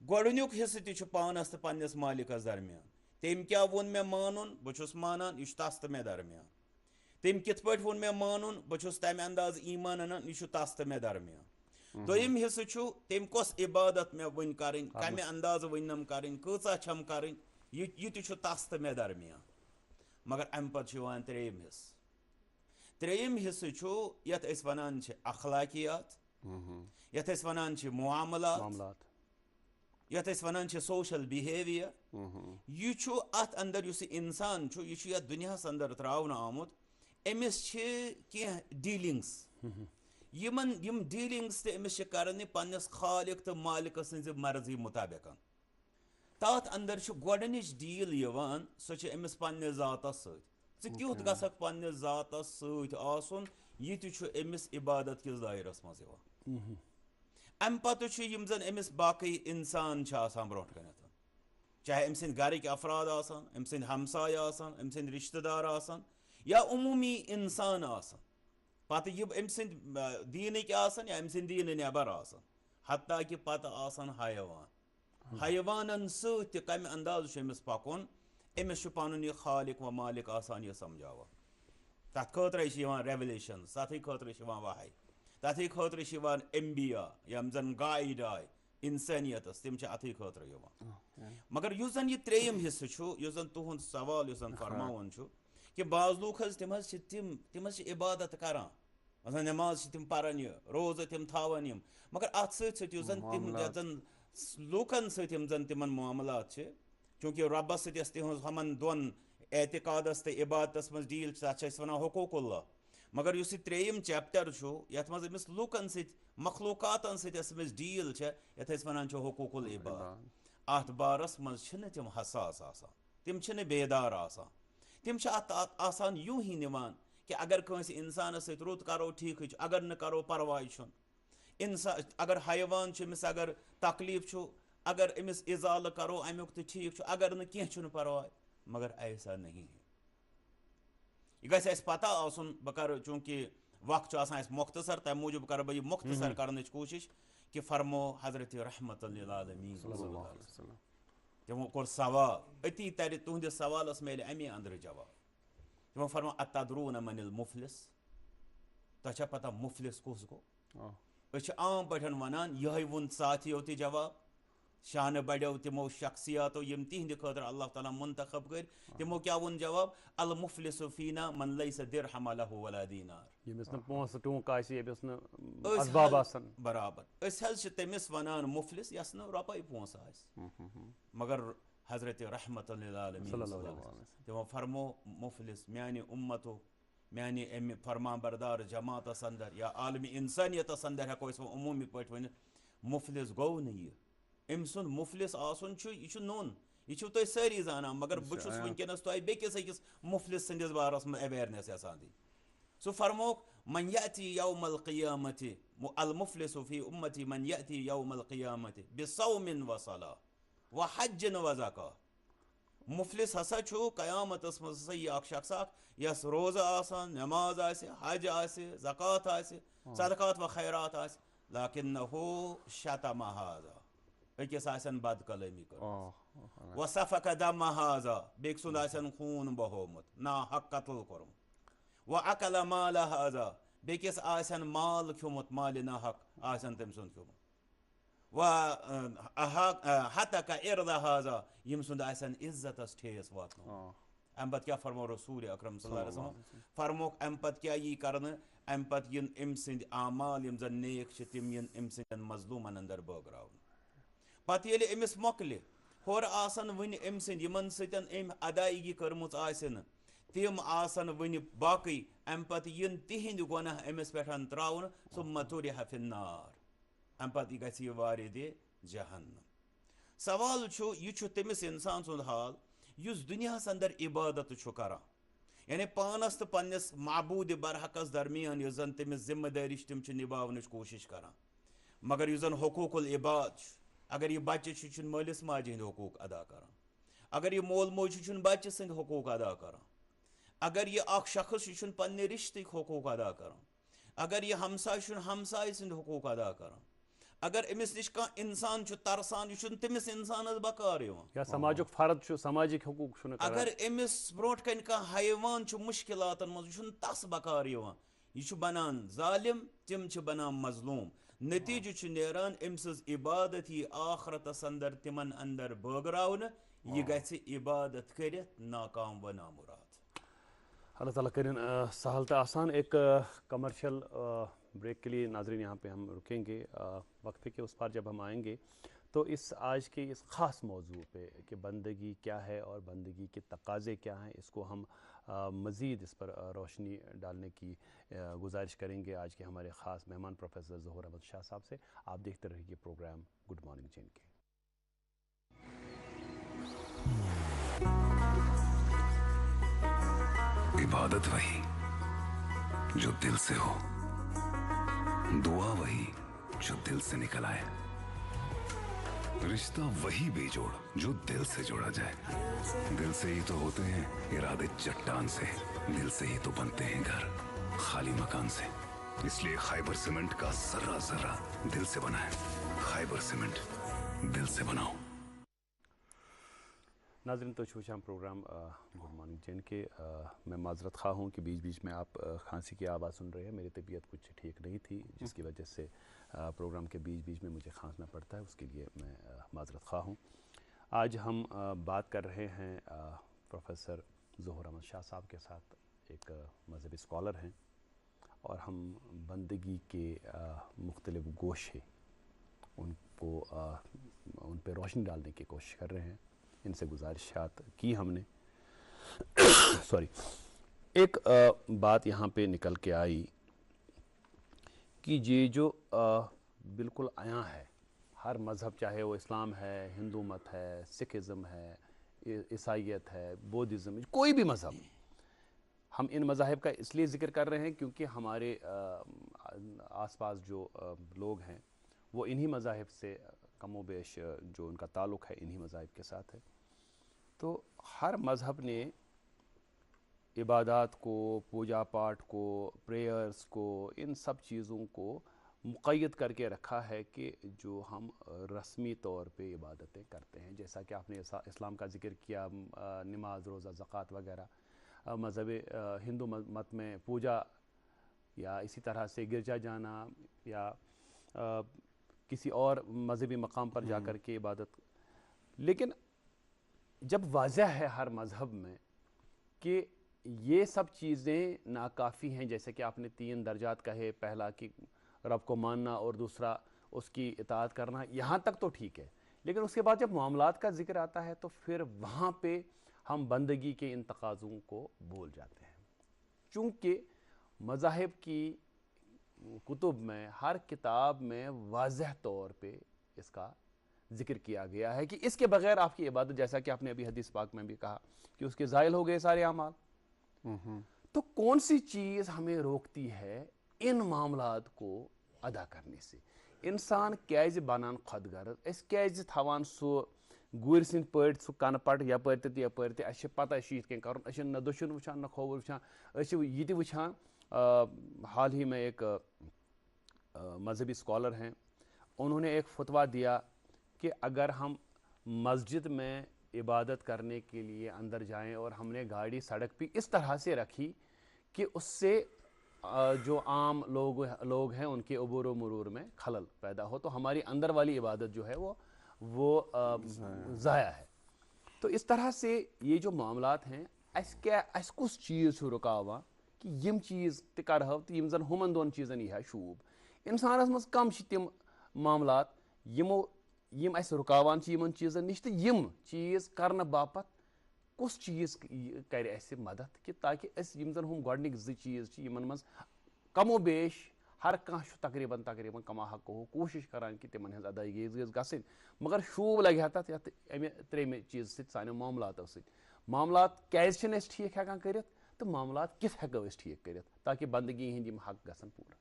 گۄڈٕنیُک حِصہٕ تہِ چھُ پانس تہٕ پننِس مالکس درمیان. تٔمۍ کیٛاہ ووٚن مےٚ مانُن بہٕ چھُس مانان یہِ چھُ تس تہٕ مےٚ درمیان. تٔمۍ کِتھ پٲٹھۍ ووٚن مےٚ مانُن بہٕ چھُس تمہِ اندازٕ ایٖمان انان یہِ چھُ تس تہٕ مےٚ درمیان. دوٚیِم حِصہٕ چھُ تٔمۍ کۄس عبادت مےٚ وٕنۍ کرٕنۍ کمہِ اندازٕ ؤنۍنم کرٕنۍ کۭژاہ چھم کرٕنۍ یہِ تہِ چھُ تس تہٕ مےٚ درمیان. مگر امہِ پتہٕ چھُ یِوان 3یِم حِصہٕ. 3یِم حِصہٕ چھُ یتھ أسۍ ونان چھِ اخلاقیات یتھ أسۍ ونان چھِ معاملات یتھ أسۍ ونان چھِ سوشل بِہیویر. یہِ چھُ اتھ اندر یُس یہِ انسان چھُ یہِ چھُ یتھ دُنیاہس اندر تراونہٕ آمُت. أمِس چھِ کینٛہہ ڈیٖلِنٛگس یِم ڈیٖلِنٛگس تہِ أمِس چھِ کرنہِ پننِس خالق تہٕ مالکہٕ سٕنٛزِ مرضی مُطابق. تتھ اندر چھِ گۄڈٕنِچ ڈیٖل یِوان سۄ چھِ أمِس پننِس ذاتس سۭتۍ. ژٕ کیُتھ گژھکھ پننِس ذاتس سۭتۍ آسُن یہِ تہِ چھُ أمِس عبادت کِس دٲیرس منٛز یِوان. امہِ پتہٕ چھُ یِم زن أمِس باقٕے انسان چھِ آسان برونٛٹھ کَنٮ۪تھ چاہے أمۍ سٕنٛدۍ گرٕکۍ افراد آسان أمۍ سٕنٛدۍ ہمساے آسان أمۍ سٕنٛدۍ رشتہٕ دار آسان یا عموٗمی انسان آسان پتہٕ یِم أمۍ سٕنٛدۍ دیٖنٕکۍ آسان یا أمۍ سٕنٛدۍ دیٖنہٕ نٮ۪بر آسان حتیٰ کہِ پتہٕ آسان حیوانن سۭتۍ تہِ کمہِ اندازٕ چھُ أمِس پکُن أمِس چھُ پنُن یہِ خالق و مالک آسان یہِ سمجھاوان. تتھ خٲطرے چھِ یِوان ریولیشنز تتھٕے خٲطرٕ چھِ یِوان وحی تتھٕے خٲطرٕ چھِ یِوان انبیا یِم زن گایڈ آے انسٲنیتس تِم چھِ اتھٕے خٲطرٕ یِوان. مگر یُس زن یہِ 3یِم حِصہٕ چھُ یُس زن تُہُنٛد سوال یُس زن فرماوُن چھُ کہِ بعض لوٗکھ حظ تِم حظ چھِ تِم حظ چھِ عبادت کران مثلاً نٮ۪ماز چھِ تِم پران یہِ روزٕ تِم تھاوان یِم مگر اتھ سۭتۍ سۭتۍ یُس زن تِم یتھ زن لوٗکن سۭتۍ یِم زن تِمن معاملات چھِ چونکہ ربس ست تہذ ہمن دون اعتقادس تو عبادتس مز ڈیل تک ونان حقوق اللہ مگر اس تریم چیپٹر یت مز امس لوکن ست مخلوقاتن ست امس ڈیل یت ونان حقوق العباد ات بارس مز تم حساس آسان تم بیدار آسان تم آسان یوں ہی نوان کہ اگر کنس انسانس ست رت کرو ٹھیک اگر نہ کرو پرواے چھن انسان اگر حیوان امس اگر تکلیف اگر امس ازالہ کرو امیک تو ٹھیک اگر نہ کی پرواے مگر ایسا نہیں ہے یہ گھس اس پتہ آسن بہ کر چونکہ وقت آسان اس مختصر تمہ موجود کر بہ یہ مختصر کرنچ کوشش کہ فرمو حضرت رحمت للعالمین تمو کور سوال اتی تر تہندس سوالس میلے امی اندر جواب تمو فرمو اتدرون من المفلس تہ پتہ مفلس کس گو اس عام پٹھن ونان یہ ون ساتھیو تہ جواب شانہ بڑیو تمو شخصیاتو یم تہند خاطر اللہ تعالیٰ منتخب کر تمو کیا ون جواب المفلس فینا من لیس درہم لہ ولا دینار یمس نہ پونسہ ٹونک آسی یمس نہ اسباب آسن برابر اس حل تمس ونان مفلس یس نہ رۄپے پونسہ آس مگر حضرت رحمت للعالمین تمو فرمو مفلس میانہ امتو میانہ ام فرمان بردار جماعتس اندر یا عالمی انسانیتس اندر ہیکو اس عمومی پٲٹھۍ ؤنِتھ مفلس گو نہ یہ ام سن مفلس آسن یہ نون یہ تھی ساری زانان مگر بہت ونکس تہ بیکس أکس مفلس سندس بارس من اویئرنیس یژھان دن سہ فرموک من یأتی یوم القیامت المفلس فی امتی من یأتی یوم القیامت بصوم وصلاة وحج وزکاة مفلس ہسا قیامتس مز ہسا یہ شخص یس روزہ آسان نماز آسہ حج آسہ زکوٰۃ آسہ صدقات و خیرات آسہ لکنہ شتم ھذا أکس آسن بد کلامی کر وسفک دم ھذا بیک سند آسن خون بہومت نا حق قتل کورمت واکل مال ھذا بیکس آسن مال کھیومت مال نا حق آسن تم سند کھیومت حتک ارض ھذا یم سند آسن عزتس ٹھیس واتن ام پتہ کیا فرمو رسول اکرم صلی اللہ علیہ وسلم فرموک ام پتہ کیا یہ کرنے ام پتہ ین ام سند اعمال یم زن نیک چھ تم ین ام سندن مظلومن اندر بٲگراون پتہ ییٚلہِ أمِس مۄکلہِ ہورٕ آسن وٕنہِ أمۍ سٕنٛدۍ یِمن سۭتۍ أمۍ ادایگی کٔرمٕژ آسہِ نہٕ تِم آسن وٕنہِ باقٕے اَمہِ پتہٕ یِن تِہنٛدۍ گۄناہ أمِس پٮ۪ٹھ ترٛاونہٕ ثم طُرح فی النار اَمہِ پتہٕ یہِ گژھِ یہِ وارِدِ جہنم سوال چھُ یہِ چھُ تٔمِس اِنسان سُنٛد حال یُس دُنیاہس اندر عبادت چھُ کران یعنی پانس تہٕ پننِس معبوٗدِ برحقس درمیان یُس زن تٔمِس ذمہٕ دٲری چھِ تِم چھِ نِباونٕچ کوٗشش کران مگر یُس زن حقوٗق العباد چھُ اگر یہ بچہ چھ مٲلس ماجہ ہند حقوق ادا کران اگر یہ مول موج چھ بچہ سند حقوق ادا کران اگر یہ اخ شخص چھ پنہ رشتک حقوق ادا کران اگر یہ ہمسائے چھ ہمسائے سند حقوق ادا کران اگر امس نش کانٛہہ انسان چھ ترسان یہ تمس انسانس بکار یا سماجک فرد چھ سماجک حقوق چھ اگر امس برونٹ کن کانٛہہ حیوان چھ مشکلاتن مز یہ تس بکار یہ بنان ظالم تم چھ بنان مظلوم نتیجہ چھ نیران ام سز عبادت یہ آخرتس اندر تمن اندر بٲگراونہ یہ گژھِ عبادت کرت ناکام و نامراد اللہ تعالیٰ کریں سہل تو آسان ایک کمرشل بریک کے لیے ناظرین یہاں پہ ہم رکیں گے وقفے کے اس پار جب ہم آئیں گے تو اس آج کے اس خاص موضوع پہ کہ بندگی کیا ہے اور بندگی کے تقاضے کیا ہیں اس کو ہم مزید اس پر روشنی ڈالنے کی گزارش کریں گے آج کے ہمارے خاص مہمان پروفیسر ظہور احمد شاہ صاحب سے آپ دیکھتے رہیے program good morning J and K عبادت وہی جو دل سے ہو دعا وہی جو دل سے نکل آئے رشتہ وہی بے جوڑ جو دل سے جوڑا جائے دل سے ہی تو ہوتے ہیں ارادے چٹان سے دل سے ہی تو بنتے ہیں گھر خالی مکان سے اس لیے خیبر سیمنٹ کا ذرہ ذرہ دل سے بنا ہے خیبر سیمنٹ دل سے بناؤ ناظرین تو وچھان پروگرام گڈ مارننگ جن کے میں معذرت خواہ ہوں کہ بیچ بیچ میں آپ کھانسی کی آواز سن رہے ہیں میری طبیعت کچھ ٹھیک نہیں تھی جس کی وجہ سے پروگرام کے بیچ بیچ میں مجھے کھانسنا پڑتا ہے اس کے لیے میں معذرت خواہ ہوں آج ہم بات کر رہے ہیں پروفیسر ظہور احمد شاہ صاحب کے ساتھ ایک مذہبی اسکالر ہیں اور ہم بندگی کے مختلف گوشے ان پہ روشنی ڈالنے کی کوشش کر رہے ہیں ان سے گزارشات کی ہم نے. سوری, ایک بات یہاں پہ نکل کے آئی کہ یہ جو بالکل عیاں ہے, ہر مذہب چاہے وہ اسلام ہے, ہندو مت ہے, سکھزم ہے, عیسائیت ہے, بودھزم, کوئی بھی مذہب, ہم ان مذاہب کا اس لیے ذکر کر رہے ہیں کیونکہ ہمارے آس پاس جو لوگ ہیں وہ انہی مذاہب سے کم و بیش جو ان کا تعلق ہے انہی مذاہب کے ساتھ ہے. تو ہر مذہب نے عبادات کو, پوجا پاٹ کو, پریئرز کو, ان سب چیزوں کو مقید کر کے رکھا ہے کہ جو ہم رسمی طور پہ عبادتیں کرتے ہیں, جیسا کہ آپ نے اسلام کا ذکر کیا, نماز, روزہ, زکوٰۃ وغیرہ. مذہب ہندو مت میں پوجا یا اسی طرح سے گرجا جانا یا کسی اور مذہبی مقام پر جا کر کے عبادت. لیکن جب واضح ہے ہر مذہب میں کہ یہ سب چیزیں ناکافی ہیں, جیسے کہ آپ نے 3 درجات کہے, پہلا کہ رب کو ماننا اور دوسرا اس کی اطاعت کرنا, یہاں تک تو ٹھیک ہے. لیکن اس کے بعد جب معاملات کا ذکر آتا ہے تو پھر وہاں پہ ہم بندگی کے ان تقاضوں کو بھول جاتے ہیں. چونکہ مذاہب کی کتب میں, ہر کتاب میں واضح طور پہ اس کا ذکر کیا گیا ہے کہ اس کے بغیر آپ کی عبادت, جیسا کہ آپ نے ابھی حدیث پاک میں بھی کہا کہ اس کے زائل ہو گئے سارے اعمال. تو کون سی چیز ہمیں روکتی ہے ان معاملات کو ادا کرنے سے؟ انسان کیازِ بنان خود غرض, اس کیازِ تھاوان سو گور سند پٲٹھۍ سُہ کنہٕ پٹ یپٲرۍ تہِ تہٕ یپٲرۍ تہِ, اَسہِ چھِ پتہ یہِ چھُ یِتھ کٔنۍ کرُن, أسۍ چھِ نہ دٔچھُن وٕچھان نہ کھووُر وٕچھان, أسۍ چھِ یہِ تہِ وٕچھان. حال ہی میں ایک مذہبی اسکالر ہیں, انہوں نے ایک فتویٰ دیا کہ اگر ہم مسجد میں عبادت کرنے کے لیے اندر جائیں اور ہم نے گاڑی سڑک پہ اس طرح سے رکھی کہ اس سے جو عام لوگ ہیں ان کے عبور و مرور میں خلل پیدا ہو, تو ہماری اندر والی عبادت جو ہے وہ ضائع ہے. تو اس طرح سے یہ جو معاملات ہیں, اس کس چیز چھُ رکاوان کہ یم چیز تہِ کرہو تو یم زن ہمن دون چیزن یہ شوب. انسانس مز کم چھ تم معاملات یم اس رکاوان چھ یمن چیزن نش, تو یم چیز کرنے باپت کس چیز کر اس مدد کہ تاکہ اس یم زن ہم گۄڈنِک 2 چیز چھ یمن مز کم و بیش ہر کانٛہہ چھُ تقریباً کما حق ہو کوشش کران کہ تمن ہز ادائیگی گژھِ گژھٕنۍ, مگر شوب لگہِ ہا تتھ یتھ امہِ 3مہِ چیز سۭتۍ سانیو معاملاتو سۭتۍ. معاملات کیازِ چھِنہٕ أسۍ ٹھیٖک ہٮ۪کان کٔرِتھ تہٕ معاملات کِتھ ہٮ۪کو أسۍ ٹھیٖک کٔرِتھ تاکہ بندگی ہٕنٛدۍ یِم حق گژھن پوٗرٕ.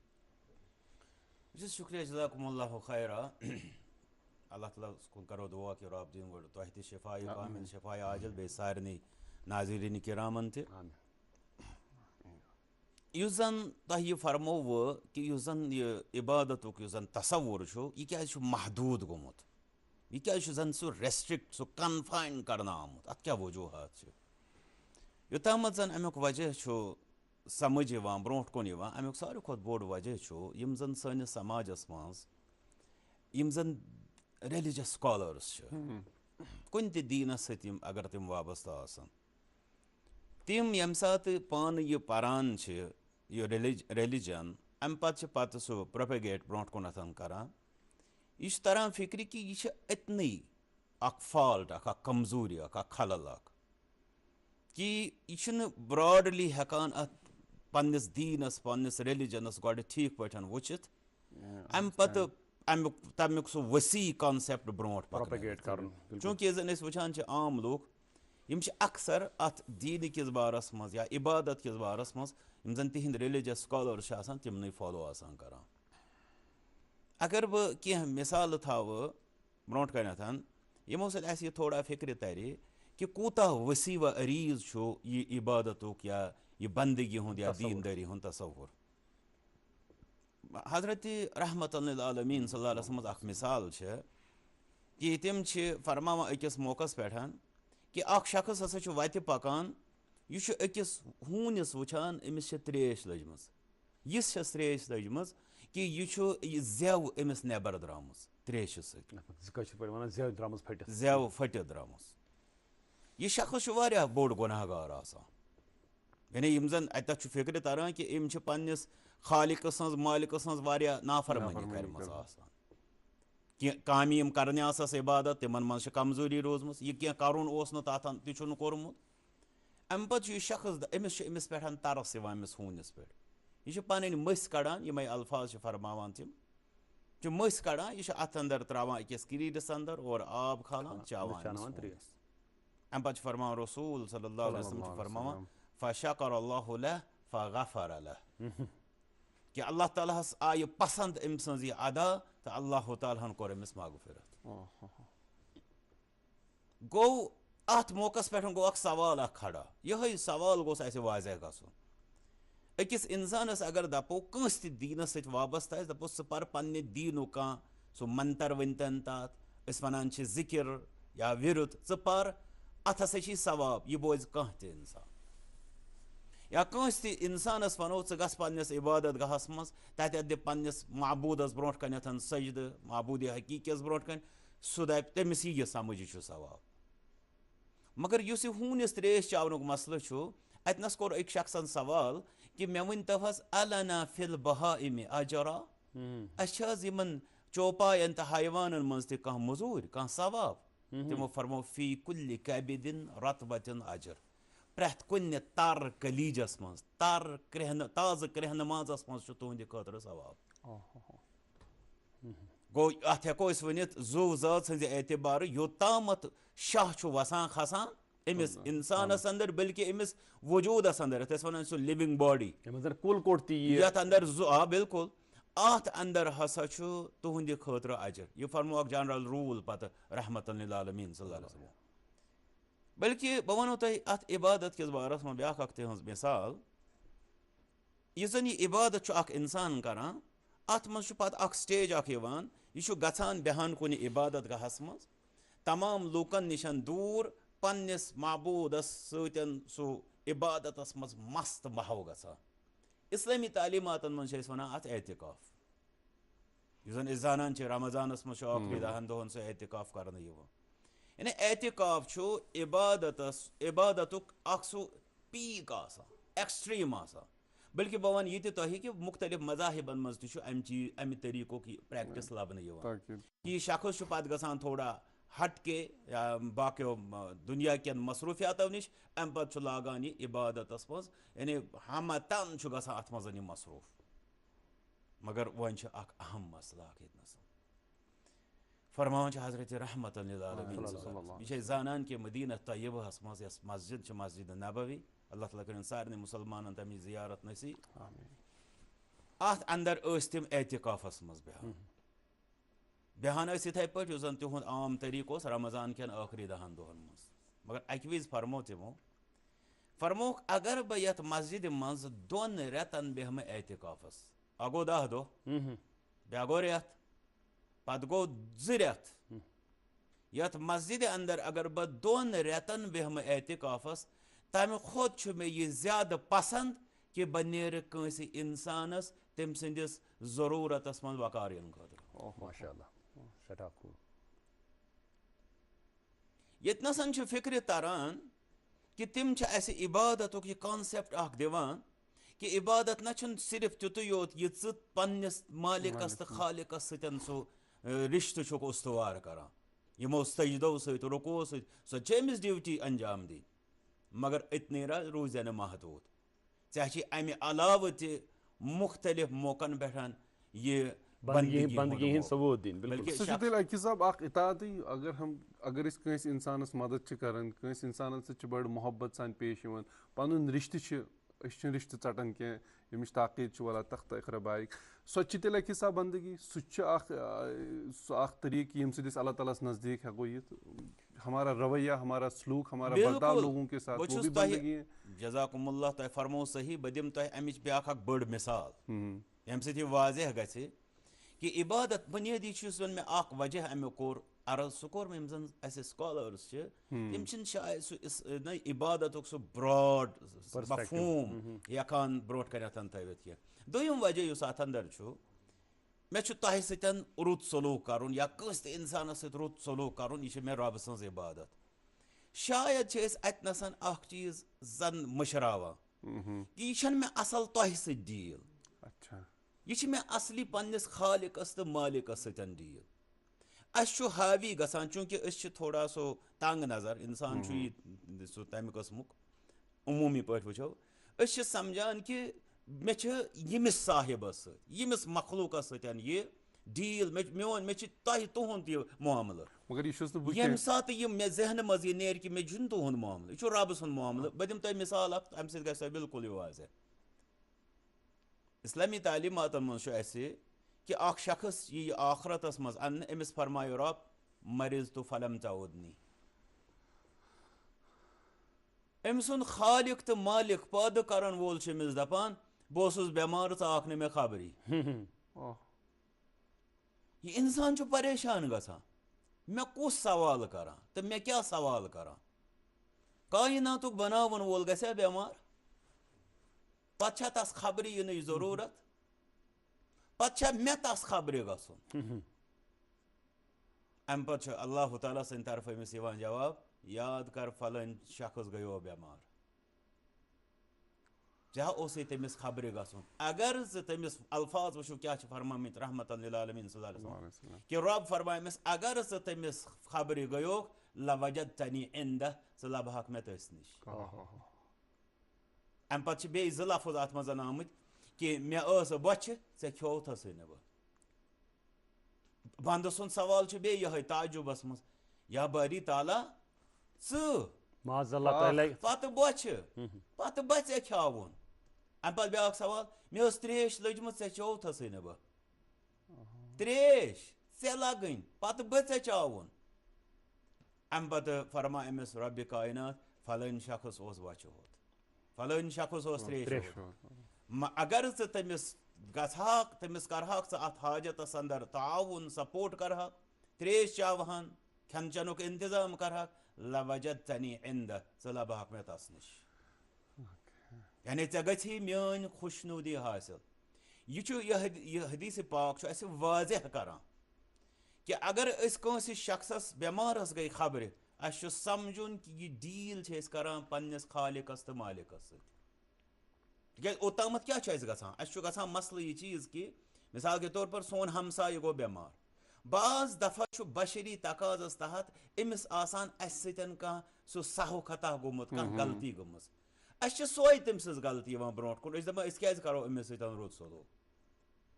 جی شکریہ, جزاکم اللہ خیرہ. اللہ تعالیٰ کُن کرو دعا کہ رب دِیِن گۄڈٕ تۄہہِ تہِ شفایہِ کامل, شفایہِ عاجل, بیٚیہِ سارنٕے ناظریٖن کِرامن تہِ. یُس زن تۄہہِ یہِ فرمووٕ کہِ یُس زن یہِ عبادتُک یُس زن تصوُر چھُ یہِ کیازِ چھُ محدوٗد گوٚمُت, یہِ کیازِ چھُ زن سُہ ریسٹرکٹ, سُہ کنفاین کرنہٕ آمُت, اتھ کیٛاہ وجوٗہات چھِ؟ یوٚتامتھ زن امیُک وجہ چھُ سمجھ یِوان, برونٛٹھ کُن یِوان, امیُک ساروی کھۄتہٕ بوٚڑ وجہ چھُ یِم زن سٲنِس سماجس منٛز یِم زن ریلِجس سکالٲرٕس چھِ, کُنہِ تہِ دیٖنس سۭتۍ یِم اگر تِم وابستہٕ آسن, تِم ییٚمہِ ساتہٕ پانہٕ یہِ پران چھِ یہِ ریلِجن, امہِ پتہٕ چھِ سُہ پروپیگیٹ برونٛٹھ کُنتھ کران, یہِ چھُ تران فکرِ کہِ یہِ چھِ أتنٕے اکھ فالٹ, اکھ کمزوٗری, اکھ خلل اکھ, کہ یہِ چھُنہٕ براڈلی ہٮ۪کان اتھ پننس دیٖنس, پننس ریلِجنس گۄڈٕ ٹھیٖک پٲٹھۍ وٕچھِتھ, امہِ پتہٕ تمیُک سُہ ؤسیع کانسیپٹ برونٛٹھ پکنٲوِتھ. چوٗنٛکہِ ییٚلہِ زن أسۍ وٕچھان چھِ عام لوٗکھ یِم چھِ اکثر اتھ دیٖنہٕ کِس بارس منٛز یا عبادت کِس بارس منٛز یِم زن تِہنٛدۍ ریلِجس سکالٲرٕس چھِ آسان تِمنٕے فالو آسان کران. اگر بہٕ کینٛہہ مثالہٕ تھاوٕ برونٛٹھ کنٮ۪تھ یِمو سۭتۍ اسہِ یہِ تھوڑا فکرِ ترِ کہ کوٗتاہ ؤسیع و عریٖض چھُ یہِ عبادتُک یا یہِ بندگی ہُنٛد یا دیٖندٲری ہُنٛد تصوُر. حضرت رحمتُ للعالمیٖن صلی اللہ علیہ وسلم اکھ مثال چھِ کہ تِم چھِ فرماوان أکِس موقعس پٮ۪ٹھ کہ اکھ شخص ہسا چھُ وتہِ پکان, یہِ چھُ أکِس ہوٗنِس وٕچھان, أمِس چھِ ترٛیش لٔجمٕژ, یِژھ چھس ترٛیش لٔجمٕژ کہ یہِ چھُ یہِ زٮ۪و أمِس نٮ۪بر درٛامٕژ ترٛیشہِ سۭتۍ, زٮ۪و پھٔٹِتھ درٛامٕژ. یہِ شخص چھُ واریاہ بوٚڑ گۄناہ گار آسان, یعنی یِم زن اتٮ۪تھ چھُ فکرِ تران کہ أمۍ چھِ پننِس خالقہٕ سٕنٛز, مالکہٕ سٕنٛز واریاہ نافرمٲنی کرِمٕژ آسان. کہ کامہِ یِم کَرنہِ آسَس عبادت تِمن منٛز چھِ کمزوٗری روٗزمٕژ یہِ کینٛہہ کَرُن اوس نہٕ تَتھ تہِ چھُنہٕ کوٚرمُت اَمہِ پَتہٕ چھُ یہِ شخص أمِس چھُ أمِس پٮ۪ٹھ ترس یِوان أمِس ہوٗنِس پٮ۪ٹھ یہِ چھُ پَنٕنۍ مٔسۍ کَڑان یِمَے الفاظ چھِ فرماوان تِم چھُ مٔسۍ کَڑان یہِ چھُ اَتھ اَندر ترٛاوان أکِس کِریٖرِس اَندر اور آب کھالان چاوان اَمہِ پَتہٕ چھُ فرماوان رسوٗل صلی اللہ علیہ وسلم چھُ فرماوان فشکر اللہ لہ فغفر لہ کہ اللہ تعالیٰ ہس آیہِ پسنٛد أمۍ سٕنٛز یہِ ادا تہٕ اللہ تعالیٰ ہن کوٚر أمِس مغفرت گوٚو اَتھ موقعس پٮ۪ٹھ گوٚو اکھ سوال اکھ کھڑا یِہوے سوال گوٚژھ اَسہِ واضح گژھُن أکِس اِنسانس اگر دَپو کٲنٛسہِ تہِ دیٖنس سۭتۍ وابستہٕ آسہِ دَپوس ژٕ پر پننہِ دیٖنُک کانٛہہ سُہ منتر ؤنتن تَتھ أسۍ وَنان چھِ ذِکر یا وِرُد ژٕ پر اَتھ ہسا چھی ثواب یہِ بوزِ کانٛہہ تہِ اِنسان یا کٲنٛسہِ تہِ اِنسانس وَنو ژٕ گژھ پننِس عبادت گاہس منٛز تتٮ۪تھ دِ پننِس معبوٗدس برونٛٹھ کنٮ۪تھ سجدٕ معبوٗدِ حقیٖقیس برونٛٹھ کَنہِ سُہ دَپہِ تٔمِس یی یہِ سمجھ یہِ چھُ ثواب مگر یُس یہِ ہوٗنِس ترٛیش چاونُک مسلہٕ چھُ اتنس کوٚر أکۍ شخصن سوال کہِ مےٚ ؤنۍتو حظ النا فی البہائم اجرا اَسہِ چھِ حظ یِمن چوپاین تہٕ حیوانن منٛز تہِ کانٛہہ موٚزوٗرۍ کانٛہہ ثواب تِمو فرمو فی کُلہِ کبدن رطبتن اجر پرٛٮ۪تھ کُنہِ تر کلیٖجس منٛز تر کرٛٮ۪ہنہٕ تازٕ کرٛٮ۪ہنہٕ مازس منٛز چھُ تُہنٛدِ خٲطرٕ ثواب گوٚو اتھ ہٮ۪کو أسۍ ؤنِتھ زُو زٲژ سٕنٛزِ اعتبارٕ یوٚتامتھ شاہ چھُ وسان کھسان أمِس اِنسانس انٛدر بلکہِ أمِس وجوٗدس انٛدر یتھ أسۍ ونان سُہ لِوِنٛگ باڈی یتھ انٛدر آ بِلکُل اتھ انٛدر ہسا چھُ تُہنٛدِ خٲطرٕ اجر یہِ فرمو اکھ جنرل روٗل پتہٕ رحمتُ للعالمیٖن صلی اللہ علیہ وسلم بلکہِ بہٕ ونو تۄہہِ اتھ عبادت کِس بارس منٛز بیاکھ اکھ تِہنٛز مثال یُس زن یہِ عبادت چھُ اکھ انسان کران اتھ منٛز چھُ پتہٕ اکھ سٹیج اکھ یِوان یہِ چھُ گژھان بیٚہان کُنہِ عبادت گاہس منٛز تمام لوٗکن نِش دوٗر پننِس معبوٗدس سۭتۍ سُہ عبادتس منٛز مست محو گژھان اسلٲمی تعلیٖماتن منٛز چھِ أسۍ ونان اتھ اعتکاف یُس زن أسۍ زانان چھِ رمضانس منٛز چھُ ٲخری 10 دۄہن سُہ اعتکاف کرنہٕ یِوان یعنی اعتکاف چھُ عبادتُک اکھ سُہ پیٖک آسان ایکسٹریٖم آسان بلکہِ بہٕ وَنہٕ یہِ تہِ تۄہہِ کہِ مُختٔلِف مذاہِبن منٛز تہِ چھُ امہِ طٔریٖقُک یہِ پریکٹِس لبنہٕ یِوان کہِ یہِ شخص چھُ پتہٕ گژھان تھوڑا ہٹ کے باقیو دُنیا کٮ۪ن مصروٗفیاتو نِش امہِ پتہٕ چھُ لاگان یہِ عبادتس منٛز یعنی ہمتن چھُ گژھان اتھ منٛز یہِ مصروٗف مگر وۄنۍ چھُ اکھ اہم مسلہٕ اکھ ییٚتنس فرماوان چھِ حضرت رحمتُ للعالمیٖن یہِ چھِ أسۍ زانان کہِ مدیٖنہ طیبہس منٛز یۄس مسجد چھِ مسجد نبوی اللہ تعالیٰ کٔرِنۍ سارنٕے مُسلمانن تمِچ زیارت نصیٖب اتھ انٛدر ٲسۍ تِم اعتکافس منٛز بیٚہوان ٲسۍ یِتھٕے پٲٹھۍ یُس زن تِہُنٛد عام طٔریٖقہٕ اوس رمضان کٮ۪ن ٲخری 10 دۄہن منٛز مگر اکہِ وِزِ فرمو تِمو فرموکھ اگر بہٕ یتھ مسجدِ منٛز 2 رٮ۪تن بیٚہمہٕ اعتکافس اکھ گوٚو 10 دۄہ بیٛاکھ گوٚو رٮ۪تھ پتہٕ گوٚو 2 رٮ۪تھ یتھ مسجدِ انٛدر اگر بہٕ 2 رٮ۪تن بیٚہمہٕ اعتکافس تمہِ کھۄتہٕ چھُ مےٚ یہِ زیادٕ پسنٛد کہِ بہٕ نیرٕ کٲنٛسہِ انسانس تٔمۍ سٕنٛدِس ضروٗرتس منٛز وقار یِنہٕ خٲطرٕ ییٚتنس چھُ فِکرِ تران کہِ تِم چھِ اسہِ عبادتُک یہِ کانسیپٹ اکھ دِوان کہِ عبادت نہ چھُنہٕ صرف تیُتُے یوت یہِ ژٕ پننِس مٲلِکس تہٕ خالِقس سۭتۍ سُہ رِشتہٕ چھُکھ اُستوار کران یِمو سجدو سۭتۍ رُکوٗعو سۭتۍ سۄ چھِ أمِس ڈیوٹی انجام دِنۍ مگر أتنٕے روٗزِ نہٕ محدوٗد ژےٚ چھِ امہِ علاوٕ تہِ مُختٔلِف موقعن پٮ۪ٹھ یہِ بندگی ہٕنٛدۍ ثبوٗت دِنۍ سُہ چھُ تیٚلہِ اَکہِ حِساب اکھ اطاعتٕے اگر أسۍ کٲنٛسہِ اِنسانس مدد چھِ کران کٲنٛسہِ اِنسانس سۭتۍ چھِ بڑٕ محبت سان پیش یِوان پنُن رِشتہٕ چھِ أسۍ چھِنہٕ رِشتہٕ ژٹان کینٛہہ ییٚمِچ تاقیٖد چھِ وَلہ تخت اقربایِک سۄ تہِ چھِ تیٚلہِ اَکہِ حِساب بندگی سُہ تہِ چھُ اکھ طٔریٖقہٕ ییٚمہِ سۭتۍ أسۍ اللہ تعالیٰ ہس نزدیٖک ہٮ۪کو یِتھ ہمارا رویہ ہمارا سلوٗک ہمارا برتاو لوگوں کے ساتھ وہ بھی بندگی ہے جزاکُم اللہ تۄہہِ فرموو صحیح بہٕ دِمہٕ تۄہہِ امِچ بیاکھ اکھ بٔڑ مِثال ییٚمہِ سۭتۍ یہِ واضح گژھِ کہِ عبادت بُنیٲدی چھُ یُس زن مےٚ اکھ وجہ امیُک کوٚر عرض سُہ کوٚر مےٚ یِم زن اسہِ سکالٲرٕس چھِ تِم چھِنہٕ شاید سُہ عبادتُک سُہ براڈ مفہوٗم ہٮ۪کان برونٛٹھ کنٮ۪تھ تھٲوِتھ کینٛہہ دوٚیِم وجہ یُس اتھ انٛدر چھُ مےٚ چھُ تۄہہِ سۭتۍ رُت سلوٗک کرُن یا کٲنٛسہِ تہِ انسانس سۭتۍ رُت سلوٗک کرُن یہِ چھِ مےٚ رۄبہٕ سٕنٛز عبادت شاید چھِ أسۍ اتنس اکھ چیٖز زن مٔشراوان کہِ یہِ چھنہٕ مےٚ اصل تۄہہِ سۭتۍ ڈیٖل یہِ چھِ مےٚ اصلی پننِس خالِقس تہٕ مٲلِکس سۭتۍ ڈیٖل اس حاوی گژھان چونکہ اس تھوڑا سو تنگ نظر انسان یہ سہ تمہ قسمک عمومی پٲٹھۍ وٕچھو أسۍ سمجھان کہ مے یمس صاحبس سۭتۍ یمس مخلوقس سۭتۍ یہ ڈیل مے تہند یہ معاملہ مگر یہ یم سات یہ مے ذہن مز یہ نیر کہ مے چھُنہٕ تہند معاملہ یہ رب سُنٛد معاملہ بہٕ دِمہٕ تۄہہِ مثال اکھ امہِ سۭتۍ گژھِ تۄہہِ بالکل یہ واضح اسلامی تعلیماتن منٛز چھُ اسہِ کہ اکھ شخص یہ آخرتس منٛز اننہٕ أمِس فرمایو رب مریض تو فلم تعودنی أمۍ سُنٛد خالق تو مالک پٲدٕ کرن وول چھُ أمِس دپان بہٕ اوسُس بٮ۪مار ژٕ آکھ نہٕ مےٚ خبرٕے یہ انسان چھُ پریشان گژھان مےٚ کُس سوال کران تہٕ مےٚ کیٛاہ سوال کران کایناتُک بناون وول گژھیا بٮ۪مار پتہٕ چھا تس خبرِ یِنٕچ ضروٗرت پتہٕ چھا مےٚ تس خبرِ گژھُن امہِ پتہٕ چھُ اللہ تعالیٰ سٕنٛدِ طرفہٕ أمِس یِوان جواب یاد کر فلٲنۍ شخص گٔیو بٮ۪مار ژےٚ اوسُے تٔمِس خبرِ گژھُن اگر ژٕ تٔمِس الفاظ وٕچھو کیٛاہ چھِ فرمٲمٕتۍ رحمتن للعالمیٖن صلی اللہ علیہ وسلم کہ رب فرمایہِ أمِس اگر ژٕ تٔمِس خبرِ گٔیوکھ لوجدتنی عندہ ژٕ لبہکھ مےٚ تٔسۍ نِش امہِ پتہٕ چھِ بیٚیہِ زٕ لفظ اتھ منٛز آمٕتۍ کہ مےٚ ٲس بۄچھِ ژےٚ کھیوتھسٕے نہٕ بہٕ بنٛدٕ سُنٛد سوال چھُ بیٚیہِ یِہوٚے تعجُبس منٛز یا باری تعالیٰ ژٕ پتہٕ بۄچھِ پتہٕ بہٕ ژےٚ کھیاوُن امہِ پتہٕ بیٛاکھ سوال مےٚ ٲس ترٛیش لٔجمٕژ ژےٚ چیوتھسٕے نہٕ بہٕ ترٛیش ژےٚ لگٕنۍ پتہٕ بہٕ ژےٚ چاوُن امہِ پتہٕ فرماے أمِس رۄبِ کاینات فلٲنۍ شخص اوس بۄچھِ ہوت فلٲنۍ شخص اوس ترٛیش اگر ژٕ تٔمِس گژھہاکھ تٔمِس کرہاکھ ژٕ اتھ حاجتس انٛدر تعاوُن سپورٹ کرہاکھ ترٛیش چاوہن کھٮ۪ن چٮ۪نُک انتظام کرہاکھ لوجدتنی عندہ ژٕ لبہکھ مےٚ تس نِش یعنی ژےٚ گژھی میٲنۍ خوشنوٗدی حٲصِل یہ چھُ یہ حدیث پاک چھُ اسہِ واضح کران کہ اگر أسۍ کٲنٛسہِ شخصس بٮ۪مارس گٔے خبرِ اسہِ چھُ سمجھُن کہ یہ ڈیل چھِ أسۍ کران پننس خالقس تہٕ مالکس سۭتۍ تِکیٛازِ اوٚتامتھ کیٛاہ چھُ اسہِ گژھان اسہِ چھُ گژھان مسلہٕ یہ چیٖز کہ مثال کے طور پر سون ہمسایہِ گوٚو بٮ۪مار بعض دفعہ چھُ بشری تقاضس تحت أمِس آسان اسہِ سۭتۍ کانٛہہ سُہ سہو خطا گوٚمُت کانٛہہ غلطی گٔمٕژ اسہِ چھِ سۄے تٔمۍ سٕنٛز غلطی یِوان برونٛٹھ کُن أسۍ دپان أسۍ کیٛازِ کرو أمِس سۭتۍ رُت سلوٗک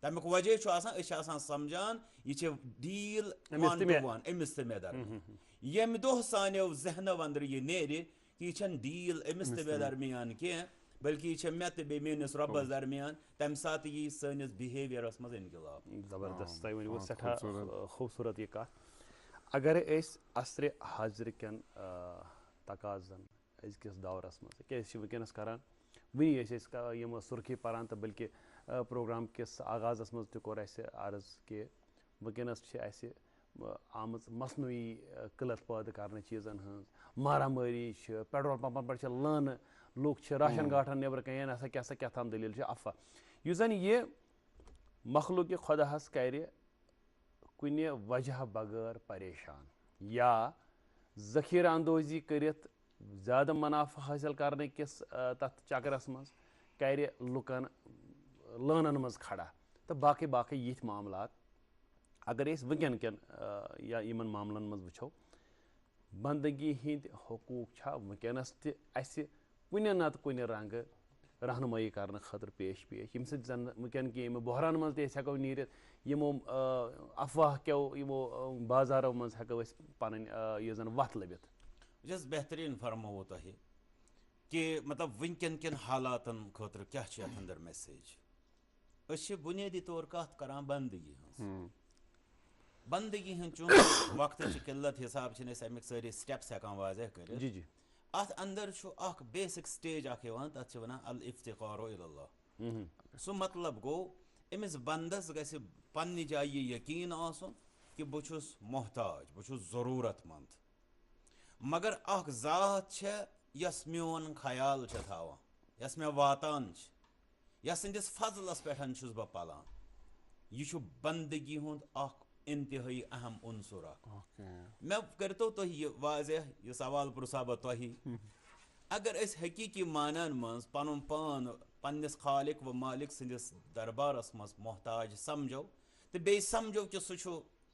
تمیُک وجہ چھُ آسان أسۍ چھِ آسان سمجھان یہِ چھِ ڈیل أمِس تہٕ مےٚ درمیان ییٚمہِ دۄہ سانیو ذہنو انٛدر یہِ نیرِ کہِ یہِ چھنہٕ ڈیل أمِس تہٕ مےٚ درمیان کینٛہہ بلکہ یہ مےٚ تہٕ بیٚیہِ میٲنِس رۄبس درمیان تمہِ ساتہٕ یی سٲنِس بِہیویرس منٛز انقلاب زبردست تۄہہِ ؤنوٕ سٮ۪ٹھاہ خوٗبصوٗرت یہِ کتھ اگر أسۍ عصرِ حاضرٕ کٮ۪ن تقاضن أزکِس دورس منٛز کیٛازِ چھِ وٕنکٮ۪نس کران وٕنی ٲسۍ أسۍ یِم سُرخی پران تہٕ بلکہِ پروگرام کِس آغازس منٛز تہِ کوٚر اسہِ عرض کہِ وٕنکٮ۪نس چھِ اسہِ آمٕژ مصنوعی قٕلت پٲدٕ کرنہٕ چیٖزن ہٕنٛز مارا مٲری چھِ پیٹرول پمپن پٮ۪ٹھ چھِ لٲنہٕ لُکھ چھِ راشن گاٹھن نیبرٕ کَنۍ ہسا کیٛاہ تام دٔلیٖل چھِ افواہ یُس زن یہِ مخلوقِ خۄداہس کرِ کُنہِ وجہ بغٲر پریشان یا ذخیرٕ اندوزی کٔرِتھ زیادٕ منافع حٲصِل کرنہٕ کِس تتھ چکرس منٛز کرِ لُکن لٲنن منٛز کھڑا تہٕ باقٕے باقٕے یِتھۍ معاملات اگر أسۍ وٕنکٮ۪ن کٮ۪ن یا یِمن معاملن منٛز وٕچھو بندگی ہٕنٛدۍ حقوٗق چھا وٕنکٮ۪نس تہِ اسہِ کُنہِ نتہٕ کُنہِ رنگہٕ رہنمٲیی کرنہٕ خٲطرٕ پیش ییٚمہِ سۭتۍ زن وٕنکٮ۪ن کہِ ییٚمہِ بحران منٛز تہِ أسۍ ہٮ۪کو نیٖرِتھ یِمو افواہ کیو یِمو بازارو منٛز ہٮ۪کو أسۍ پنٕنۍ یہِ زن وتھ لٔبِتھ یہِ چھس بہتریٖن فرمووُ تۄہہِ کہ مطلب وٕنکٮ۪ن کٮ۪ن حالاتن خٲطرٕ کیٛاہ چھِ یتھ انٛدر میسیج أسۍ چھِ بُنیٲدی طور کتھ کران بندگی ہٕنٛز بندگی ہٕنٛز چوٗنٛکہِ وقتٕچ قِلت حساب چھِنہٕ أسۍ امیِکۍ سٲری سٹیپس ہٮ۪کان واضح کٔرِتھ اتھ انٛدر چھُ اکھ بیسک سٹیج اکھ یِوان تتھ چھِ ونان الافتقارُ الی اللہ سُہ مطلب گوٚو أمِس بندس گژھِ پننہِ جایہِ یہِ یقیٖن آسُن کہِ بہٕ چھُس محتاج بہٕ چھُس ضروٗرت منٛد مگر اکھ ذات چھےٚ یۄس میون خیال چھےٚ تھاوان یۄس مےٚ واتان چھِ یتھ سٕنٛدِس فضلس پٮ۪ٹھ چھُس بہٕ پلان یہِ چھُ بندگی ہُنٛد اکھ انتہٲیی اہم عنصر اکھ مےٚ کٔرتو تُہۍ یہِ واضح یہِ سوال پرٛژھا بہٕ تۄہی اگر أسۍ حقیٖقی معنن منٛز پنُن پان پننِس خالق و مالک سٕنٛدِس دربارس منٛز محتاج سمجھو تہٕ بیٚیہِ سمجھو کہِ سُہ چھُ